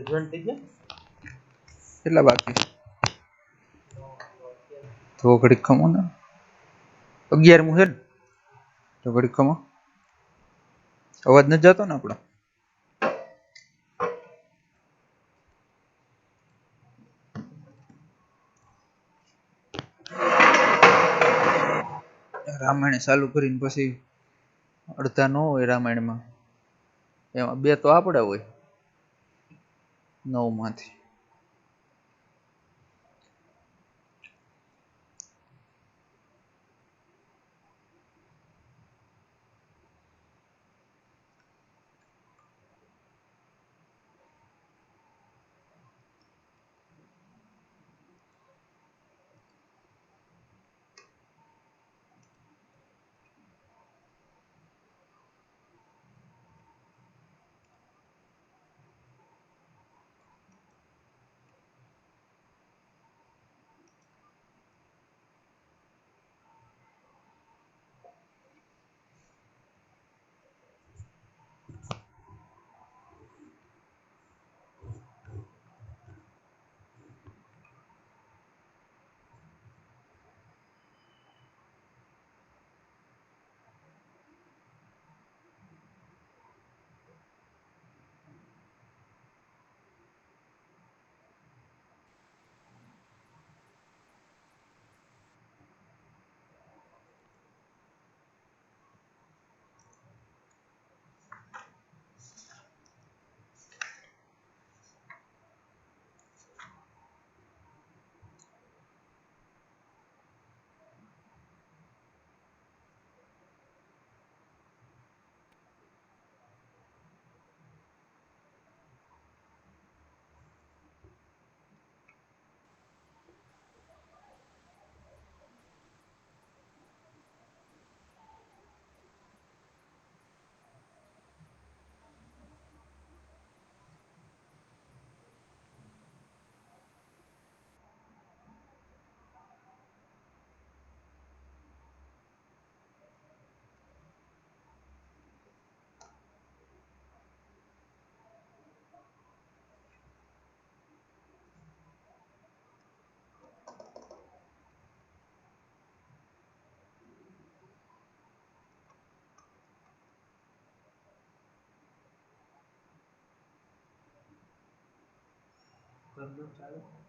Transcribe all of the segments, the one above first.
Joint થઈ ગયા કેટલા બાકી તો ઘડીક ખમો ને 11મું છે ને તો ઘડીક ખમો અવાજ નથી જતો ને આપણો રામાયણ ચાલુ કરીને પછી અડધા ન હોય રામાયણમાં એમાં 2 તો આપણે હોય 9 માંથી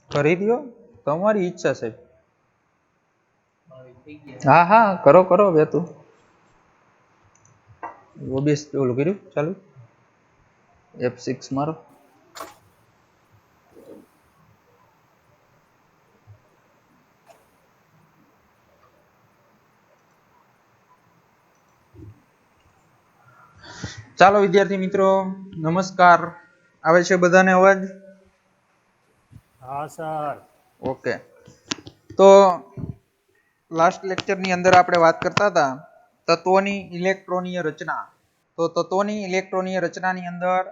કરી દો તમારી ઈચ્છા છે હા હા કરો કરો વેતું ઓબીએસ ઓલું કર્યું ચાલુ F6 મારો ચાલો વિદ્યાર્થી મિત્રો નમસ્કાર આવે છે બધાને અવાજ હા સર ઓકે તો લાસ્ટ લેક્ચર ની અંદર આપણે વાત કરતા હતા તત્વોની ઇલેક્ટ્રોનીય રચના તો તત્વોની ઇલેક્ટ્રોનીય રચનાની અંદર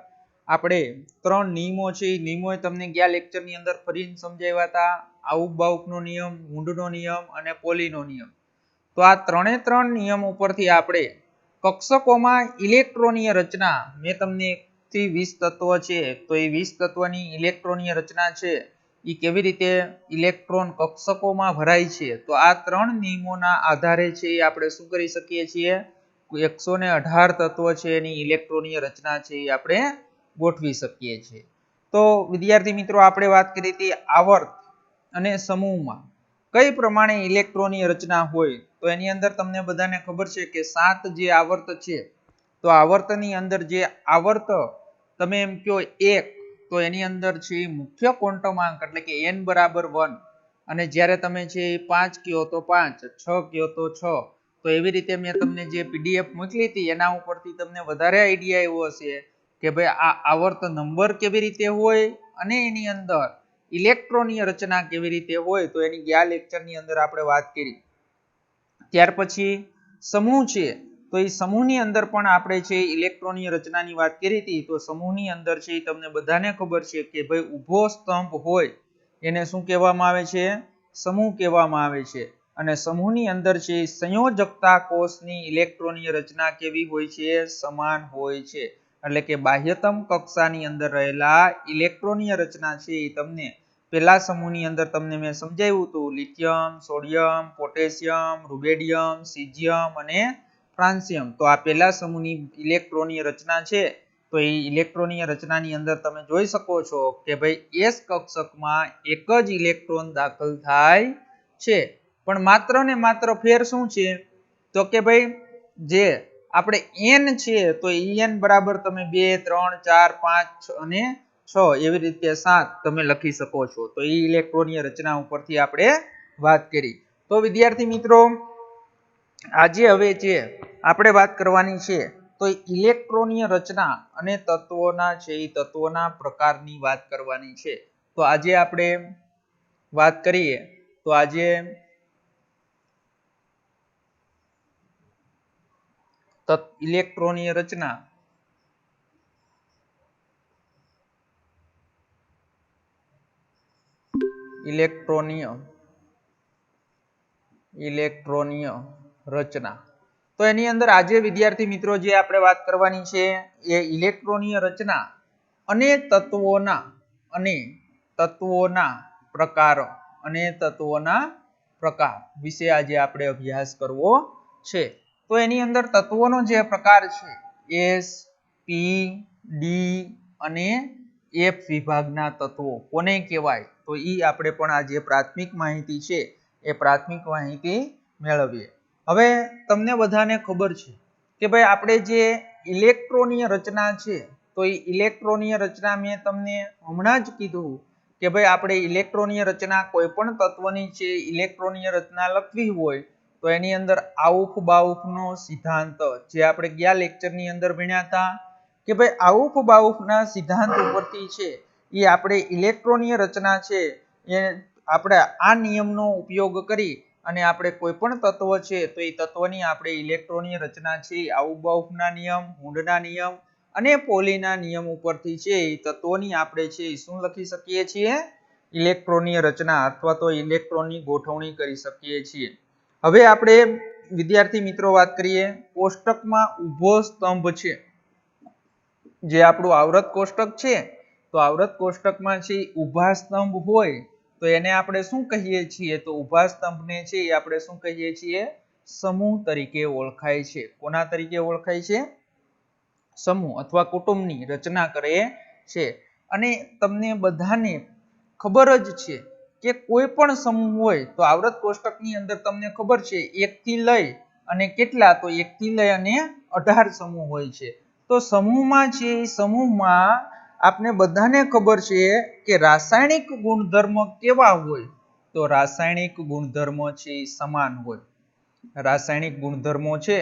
આપણે 3 નિયમો છે એ નિયમો તમને ગયા લેક્ચર ની અંદર ફરીને સમજાવ્યા હતા આઉક-બાઉકનો નિયમ વુન્ડનો નિયમ અને પોલીનો નિયમ તો આ 3 નિયમ ઉપરથી આપણે કક્ષકોમાં ઇલેક્ટ્રોનીય રચના મેં તમને 20 તત્વ છે તો એ 20 તત્વની ઇલેક્ટ્રોનીય રચના છે એ કેવી રીતે ઇલેક્ટ્રોન કક્ષકોમાં ભરાય છે તો આ 3 નિયમોના આધારે છે એ આપણે શું કરી શકીએ છીએ 118 તત્વ છે એની ઇલેક્ટ્રોનીય રચના છે એ આપણે ગોઠવી શકીએ છીએ તો વિદ્યાર્થી મિત્રો આપણે વાત કરી હતી આવર્ત અને સમૂહમાં કઈ પ્રમાણે ઇલેક્ટ્રોનીય રચના હોય તો એની અંદર તમને બધાને ખબર છે કે 7 જે આવર્ત છે તો આવર્તની અંદર જે આવર્ત તમે એમ કહો 1 તો એની અંદર છે મુખ્ય ક્વોન્ટમાંક એટલે કે n બરાબર 1 અને જ્યારે તમે છે 5 કહો તો 5 6 કહો તો 6 તો એવી રીતે મેં તમને જે પીડીએફ મોકલી હતી એના ઉપરથી તમને વધારે આઈડિયા આવ્યો હશે કે ભાઈ આ આવર્ત નંબર કેવી રીતે હોય અને એની અંદર ઇલેક્ટ્રોનીય રચના કેવી રીતે હોય તો એની ગયા લેક્ચરની અંદર આપણે વાત કરી ત્યાર પછી સમૂહ છે તો એ સમૂહની અંદર પણ આપણે છે ઇલેક્ટ્રોનીય રચનાની વાત કરી હતી તો સમૂહની અંદર છે તમને બધાને ખબર છે કે ભાઈ ઊભો સ્તંભ હોય એને શું કહેવામાં આવે છે સમૂહ કહેવામાં આવે છે અને સમૂહની અંદર છે સંયોજકતા કોષની ઇલેક્ટ્રોનીય રચના કેવી હોય છે સમાન હોય છે એટલે કે બાહ્યતમ કક્ષાની અંદર રહેલા ઇલેક્ટ્રોનીય રચના છે એ તમને પેલા સમૂહની અંદર તમને મેં સમજાવ્યું હતું. લિથિયમ, સોડિયમ, પોટેશિયમ, રૂબેડિયમ, સીઝિયમ અને ફ્રાન્સિયમ. તો આ પેલા સમૂહની ઇલેક્ટ્રોનીય રચના છે. તો એ ઇલેક્ટ્રોનીય રચનાની અંદર તમે જોઈ શકો છો કે ભાઈ S કક્ષકમાં એક જ ઇલેક્ટ્રોન દાખલ થાય છે. પણ માત્ર ને માત્ર ફેર શું છે? તો કે ભાઈ જે આપણે n છે તો n બરાબર તમે 2, 3, 4, 5 અને 6 એવી રીતે 7 તમે લખી શકો છો. તો એ ઇલેક્ટ્રોનીય રચના ઉપરથી આપણે વાત કરી. તો વિદ્યાર્થી મિત્રો આજે હવે જે આપણે વાત કરવાની છે તો ઇલેક્ટ્રોનીય રચના અને તત્વોના છે એ તત્વોના પ્રકારની વાત કરવાની છે. તો આજે આપણે વાત કરીએ તો આજે ઇલેક્ટ્રોનીય રચના ઇલેક્ટ્રોનીય રચના. તો એની અંદર આજે વિદ્યાર્થી મિત્રો જે આપણે વાત કરવાની છે એ ઇલેક્ટ્રોનીય રચના અને તત્વોના પ્રકાર વિશે આજે આપણે અભ્યાસ કરવો છે. તો એની અંદર તત્વોનો જે પ્રકાર છે S, P, D અને F વિભાગના તત્વો કોને કહેવાય? તો ઈ આપણે પણ આજે પ્રાથમિક માહિતી છે એ પ્રાથમિક માહિતી મેળવીએ. હવે તમને બધાને ખબર છે કે ભાઈ આપણે જે ઇલેક્ટ્રોનીય રચના છે તો એ ઇલેક્ટ્રોનીય રચના મેં તમને હમણાં જ કીધું કે ભાઈ આપણે ઇલેક્ટ્રોનીય રચના કોઈ પણ તત્વની છે ઇલેક્ટ્રોનીય રચના લખવી હોય તો એની અંદર આઉફ બાઉફનો સિદ્ધાંત જે આપણે ગયા લેક્ચરની અંદર ભણ્યા હતા કે ભાઈ આઉફ બાઉફના સિદ્ધાંત ઉપરથી છે એ આપણે ઇલેક્ટ્રોનીય રચના છે એ આપણે આ નિયમનો ઉપયોગ કરી અને આપણે કોઈ પણ તત્વ છે તો એ તત્વની આપણે ઇલેક્ટ્રોનીય રચના છે આઉફ બાઉફના નિયમ, હુન્ડના નિયમ અને પોલીના નિયમ ઉપરથી છે એ તત્વોની આપણે છે શું લખી શકીએ છીએ? ઇલેક્ટ્રોનીય રચના અથવા તો ઇલેક્ટ્રોનની ગોઠવણી કરી શકીએ છીએ. હવે આપણે વિદ્યાર્થી મિત્રો વાત કરીએ કોષ્ટકમાં ઊભો સ્તંભ છે જે આપણું આવૃત કોષ્ટક છે તો આવૃત કોષ્ટકમાં છે ઊભા સ્તંભ હોય તો એને આપણે શું કહીએ છીએ? તો ઊભા સ્તંભને છે એ આપણે શું કહીએ છીએ? સમૂહ તરીકે ઓળખાય છે. કોના તરીકે ઓળખાય છે? સમૂહ અથવા કુટુંબની રચના કરે છે. અને તમને બધાને ખબર જ છે કે કોઈ પણ સમૂહ હોય તો આવૃત કોષ્ટકની અંદર તમને ખબર છે 1 થી લઈ અને કેટલા? તો 1 થી લઈ અને 18 સમૂહ હોય છે. તો સમૂહમાં છે સમૂહમાં આપને બધાને ખબર છે કે રાસાયણિક ગુણધર્મ કેવા હોય? તો રાસાયણિક ગુણધર્મ છે એ સમાન હોય. રાસાયણિક ગુણધર્મો છે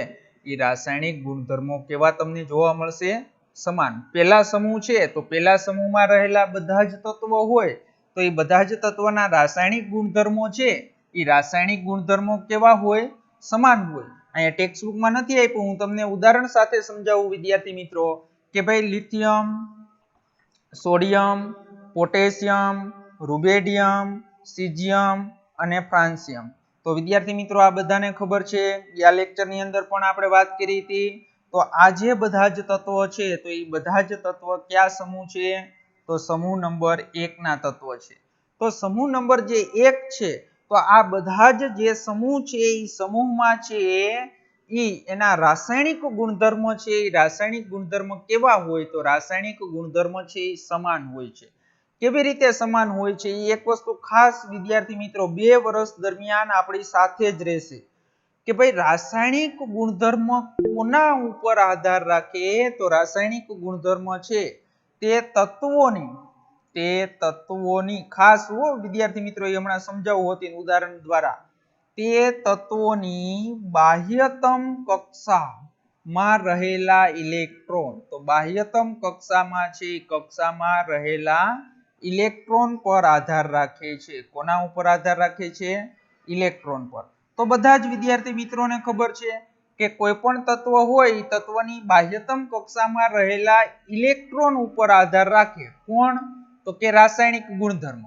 એ રાસાયણિક ગુણધર્મો કેવા તમને જોવા મળશે? સમાન. પેલા સમૂહ છે તો પેલા સમૂહમાં રહેલા બધા જ તત્વો હોય તો એ બધા જ તત્વના રાસાયણિક ગુણધર્મો છે એ રાસાયણિક ગુણધર્મો કેવા હોય? સમાન હોય. અહીંયા ટેક્સ્ટ બુકમાં નથી આપ્યું, હું તમને ઉદાહરણ સાથે સમજાવું વિદ્યાર્થી મિત્રો કે ભાઈ લિથિયમ, સોડિયમ, પોટેશિયમ, રૂબેડિયમ, સીઝિયમ અને ફ્રાન્સિયમ. તો વિદ્યાર્થી મિત્રો આ બધાને ખબર છે, આ લેક્ચરની અંદર પણ આપણે વાત કરી હતી. તો આ જે બધા જ તત્વો છે તો એ બધા જ તત્વો કયા સમૂહ છે? તો સમૂહ નંબર 1 ના તત્વો છે. તો સમૂહ નંબર જે 1 છે તો આ બધા જ જે સમૂહ છે એ સમૂહમાં છે એના રાસાયણિક ગુણધર્મ છે એ રાસાયણિક ગુણધર્મ કેવા હોય? તો રાસાયણિક ગુણધર્મ છે એ સમાન હોય છે. કેવી રીતે સમાન હોય છે? એ એક વસ્તુ ખાસ વિદ્યાર્થી મિત્રો 2 વર્ષ દરમિયાન આપણી સાથે જ રહેશે કે ભાઈ રાસાયણિક ગુણધર્મ કોના ઉપર આધાર રાખે? તો રાસાયણિક ગુણધર્મ છે તે તત્વોની ખાસ વિદ્યાર્થી મિત્રો એ હમણાં સમજાવવું હતું ઉદાહરણ દ્વારા તે તત્વોની બાહ્યતમ કક્ષામાં રહેલા ઇલેક્ટ્રોન. તો બાહ્યતમ કક્ષામાં છે કક્ષામાં રહેલા ઇલેક્ટ્રોન પર આધાર રાખે છે. કોના ઉપર આધાર રાખે છે? ઇલેક્ટ્રોન પર. તો બધા જ વિદ્યાર્થી મિત્રોને ખબર છે કે કોઈ પણ તત્વ હોય એ તત્વની બાહ્યતમ કક્ષામાં રહેલા ઇલેક્ટ્રોન ઉપર આધાર રાખે. કોણ? તો કે રાસાયણિક ગુણધર્મ.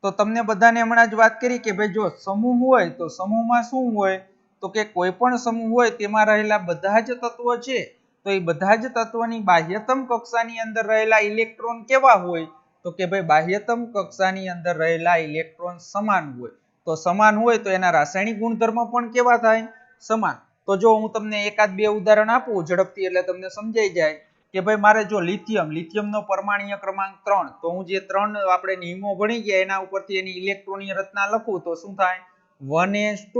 તો તમને બધાને હમણાં જ વાત કરી કે ભાઈ જો સમૂહ હોય તો સમૂહમાં શું હોય? તો કે કોઈ પણ સમૂહ હોય તેમાં રહેલા બધા જ તત્વો છે તો એ બધા જ તત્વની બાહ્યતમ કક્ષાની અંદર રહેલા ઇલેક્ટ્રોન કેવા હોય? તો કે ભાઈ બાહ્યતમ કક્ષાની અંદર રહેલા ઇલેક્ટ્રોન સમાન હોય. તો સમાન હોય તો એના રાસાયણિક ગુણધર્મ પણ કેવા થાય? સમાન. તો જો હું તમને એકાદ બે ઉદાહરણ આપું ઝડપથી એટલે તમને સમજાઈ જાય કે ભાઈ મારે જો લિથિયમનો પરમાણ્વીય ક્રમાંક 3, તો હું જે 3 આપણે નિયમો ભણી ગયા એના ઉપરથી એની ઇલેક્ટ્રોનીય રચના લખું તો શું થાય? 1s2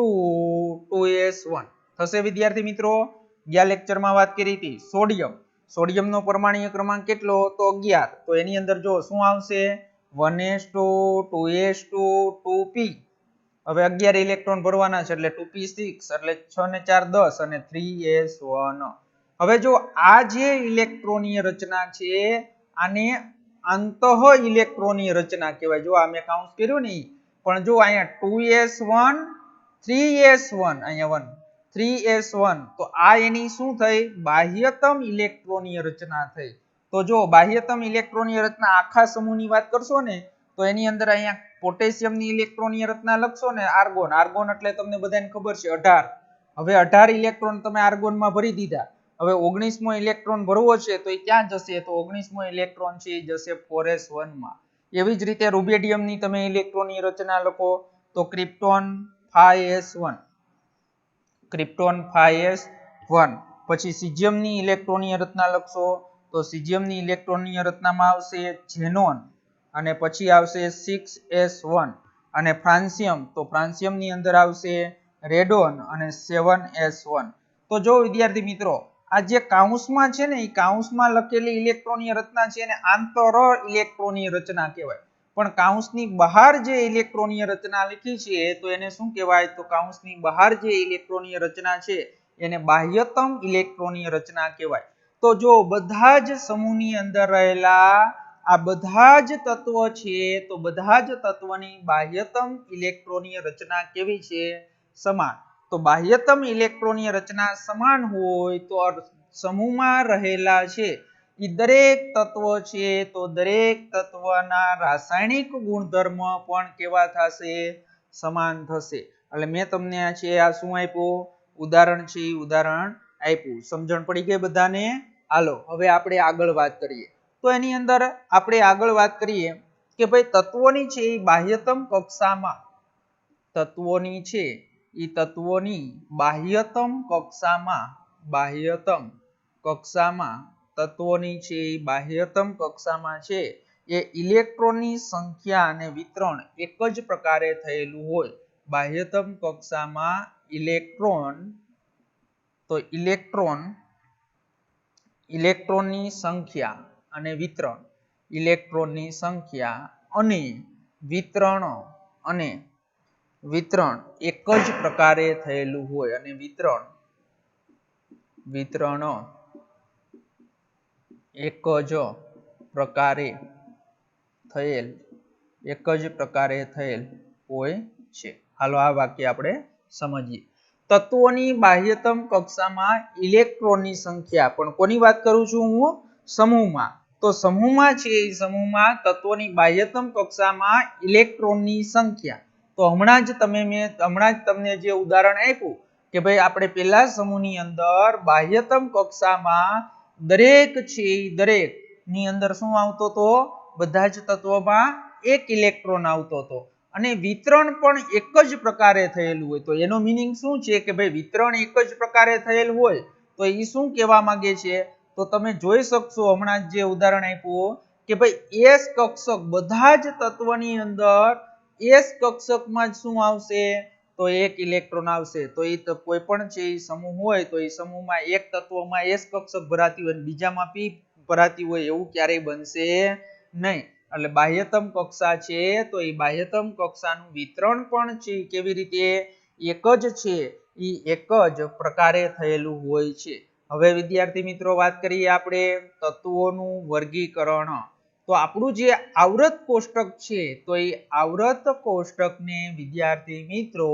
2s1 થશે વિદ્યાર્થી મિત્રો. ગયા લેક્ચરમાં વાત કરી હતી સોડિયમનો પરમાણ્વીય ક્રમાંક કેટલો? તો 11. તો એની અંદર જો શું આવશે? 1s2 2s2 2p. હવે 11 ઇલેક્ટ્રોન ભરવાના છે એટલે 2p6 એટલે 6 ને 4 10 અને 3s1. હવે જો આ જે ઇલેક્ટ્રોનીય રચના છે આને અંતઃ ઇલેક્ટ્રોનીય રચના કહેવાય. જો આ મેં કાઉન્ટ કર્યું ને પણ જો અહીંયા 2s1 3s1 અહીંયા 1 3s1 તો આ એની શું થઈ? બાહ્યતમ ઇલેક્ટ્રોનીય રચના થઈ. તો જો બાહ્યતમ ઇલેક્ટ્રોનીય રચના આખા સમૂહની વાત કરશો ને તો એની અંદર અહીંયા પોટેશિયમની ઇલેક્ટ્રોનીય રચના લખશો ને આર્ગોન એટલે તમને બધાને ખબર છે 18. હવે 18 ઇલેક્ટ્રોન તમે આર્ગોનમાં ભરી દીધા. હવે 19મો ઇલેક્ટ્રોન ભરવો છે તો એ ક્યાં જશે? તો 19મો ઇલેક્ટ્રોન છે એ જશે 4s1 માં. એવી જ રીતે રૂબેડિયમની તમે ઇલેક્ટ્રોનની રચના લખો તો ક્રિપ્ટોન 5s1 પછી સીઝિયમની ઇલેક્ટ્રોનીય રચના લખશો તો સીઝિયમની ઇલેક્ટ્રોનીય રચનામાં આવશે ઝેનોન અને પછી આવશે 6s1 અને ફ્રાન્સિયમ તો ફ્રાન્સિયમની અંદર આવશે રેડોન અને 7s1. તો જો વિદ્યાર્થી મિત્રો આ જે કાઉન્સમાં છે ને એ કાઉન્સમાં લખેલી ઇલેક્ટ્રોનીય રચના છે એને આંતર ઇલેક્ટ્રોનીય રચના કહેવાય. પણ કાઉન્સની બહાર જે ઇલેક્ટ્રોનીય રચના લખી છે તો એને શું કહેવાય? તો કાઉન્સની બહાર જે ઇલેક્ટ્રોનીય રચના છે એને બાહ્યતમ ઇલેક્ટ્રોનીય રચના કહેવાય. તો જો બધા જ સમૂહની અંદર રહેલા આ બધા જ તત્વો છે તો બધા જ તત્વની બાહ્યતમ ઇલેક્ટ્રોનીય રચના કેવી છે? સમાન. તો બાહ્યતમ ઇલેક્ટ્રોનીય રચના સમાન હોય તો સમૂહમાં રહેલા છે એ દરેક તત્વો છે તો દરેક તત્વના રાસાયણિક ગુણધર્મ પણ કેવા થશે? સમાન થશે. એટલે મેં તમને આ છે આ શું આપ્યું? ઉદાહરણ છે એ ઉદાહરણ આપ્યું. સમજણ પડી ગઈ બધાને? હાલો હવે આપણે આગળ વાત કરીએ. તો એની અંદર આપણે આગળ વાત કરીએ કે ભાઈ તત્વોની છે એ બાહ્યતમ કક્ષામાં તત્વોની છે એ તત્વોની બાહ્યતમ કક્ષામાં તત્વોની છે એ બાહ્યતમ કક્ષામાં છે એ ઇલેક્ટ્રોનની સંખ્યા અને વિતરણ એક જ પ્રકારે થયેલું હોય. બાહ્યતમ કક્ષામાં ઇલેક્ટ્રોનની સંખ્યા અને વિતરણ એક જ પ્રકારે થયેલું હોય અને વિતરણ એક જ પ્રકારે થયેલ હોય છે. હાલો આ વાક્ય આપણે સમજીએ. તત્વોની બાહ્યતમ કક્ષામાં ઇલેક્ટ્રોનની સંખ્યા પણ કોની વાત કરું છું હું? સમૂહમાં. તો સમૂહમાં છે એ સમૂહમાં તત્વોની બાહ્યતમ કક્ષામાં ઇલેક્ટ્રોનની સંખ્યા. તો હમણાં જ તમને જે ઉદાહરણ આપ્યું કે ભાઈ આપણે પેલા સમૂહની અંદર બાહ્યતમ કક્ષામાં દરેક છે દરેક ની અંદર શું આવતો હતો? બધા જ તત્વોમાં એક ઇલેક્ટ્રોન આવતો હતો અને વિતરણ પણ એક જ પ્રકારે થયેલું હોય. તો એનો મીનિંગ શું છે કે ભાઈ વિતરણ એક જ પ્રકારે થયેલ હોય તો એ શું કહેવા માંગે છે? તો તમે જોઈ શકશો હમણાં જે ઉદાહરણ આપ્યું કે ભાઈ એસ કક્ષક બધા જ તત્વની અંદર એસ કક્ષકમાં જ શું આવશે? તો એક ઇલેક્ટ્રોન આવશે. તો એ કોઈ પણ છે એ સમૂહ હોય તો એ સમૂહમાં એક તત્વમાં એસ કક્ષક ભરાતી હોય અને બીજામાં પી ભરાતી હોય એવું ક્યારેય બનશે નહીં. એટલે બાહ્યતમ કક્ષા છે તો એ બાહ્યતમ કક્ષાનું વિતરણ પણ છે કેવી રીતે? એક જ છે એ એક જ પ્રકારે થયેલું હોય છે. હવે વિદ્યાર્થી મિત્રો વાત કરીએ આપણે તત્વોનું વર્ગીકરણ. તો આપણું જે આવૃત કોષ્ટક છે તો એ આવૃત કોષ્ટકને વિદ્યાર્થી મિત્રો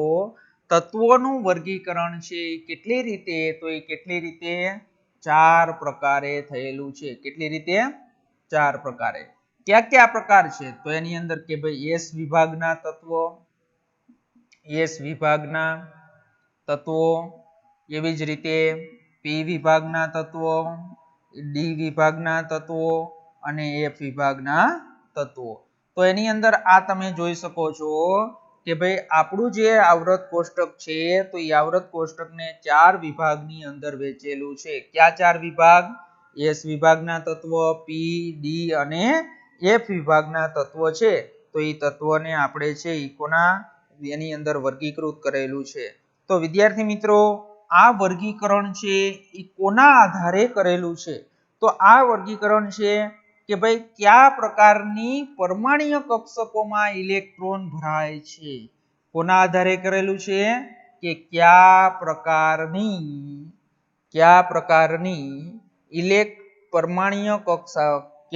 તત્વોનું વર્ગીકરણ છે કેટલી રીતે? તો એ કેટલી રીતે? 4 પ્રકારે થયેલું છે. કેટલી રીતે? 4 પ્રકારે. કયા પ્રકાર છે? તો એની અંદર કે ભાઈ એસ વિભાગના તત્વો એવી જ રીતે પી વિભાગના તત્વો, ડી વિભાગના તત્વો અને એફ વિભાગના તત્વો. તો એની અંદર આ તમે જોઈ શકો છો કે ભાઈ આપણું જે આવૃત કોષ્ટક છે તો એ આવૃત કોષ્ટકને 4 વિભાગની અંદર વહેંચેલું છે. કયા 4 વિભાગ? એસ વિભાગના તત્વો, પી, ડી અને એફ વિભાગના તત્વો છે. તો એ તત્વોને આપણે છે ઈ કોના એની અંદર વર્ગીકૃત કરેલું છે. તો વિદ્યાર્થી મિત્રો આ વર્ગીકરણ છે એ કોના આધારે કરેલું છે? તો આ વર્ગીકરણ છે કે ભાઈ કયા પ્રકારની પરમાણ્વીય કક્ષકોમાં ઇલેક્ટ્રોન ભરાય છે. કોના આધારે કરેલું છે? કે કયા પ્રકારની પરમાણ્વીય કક્ષકમાં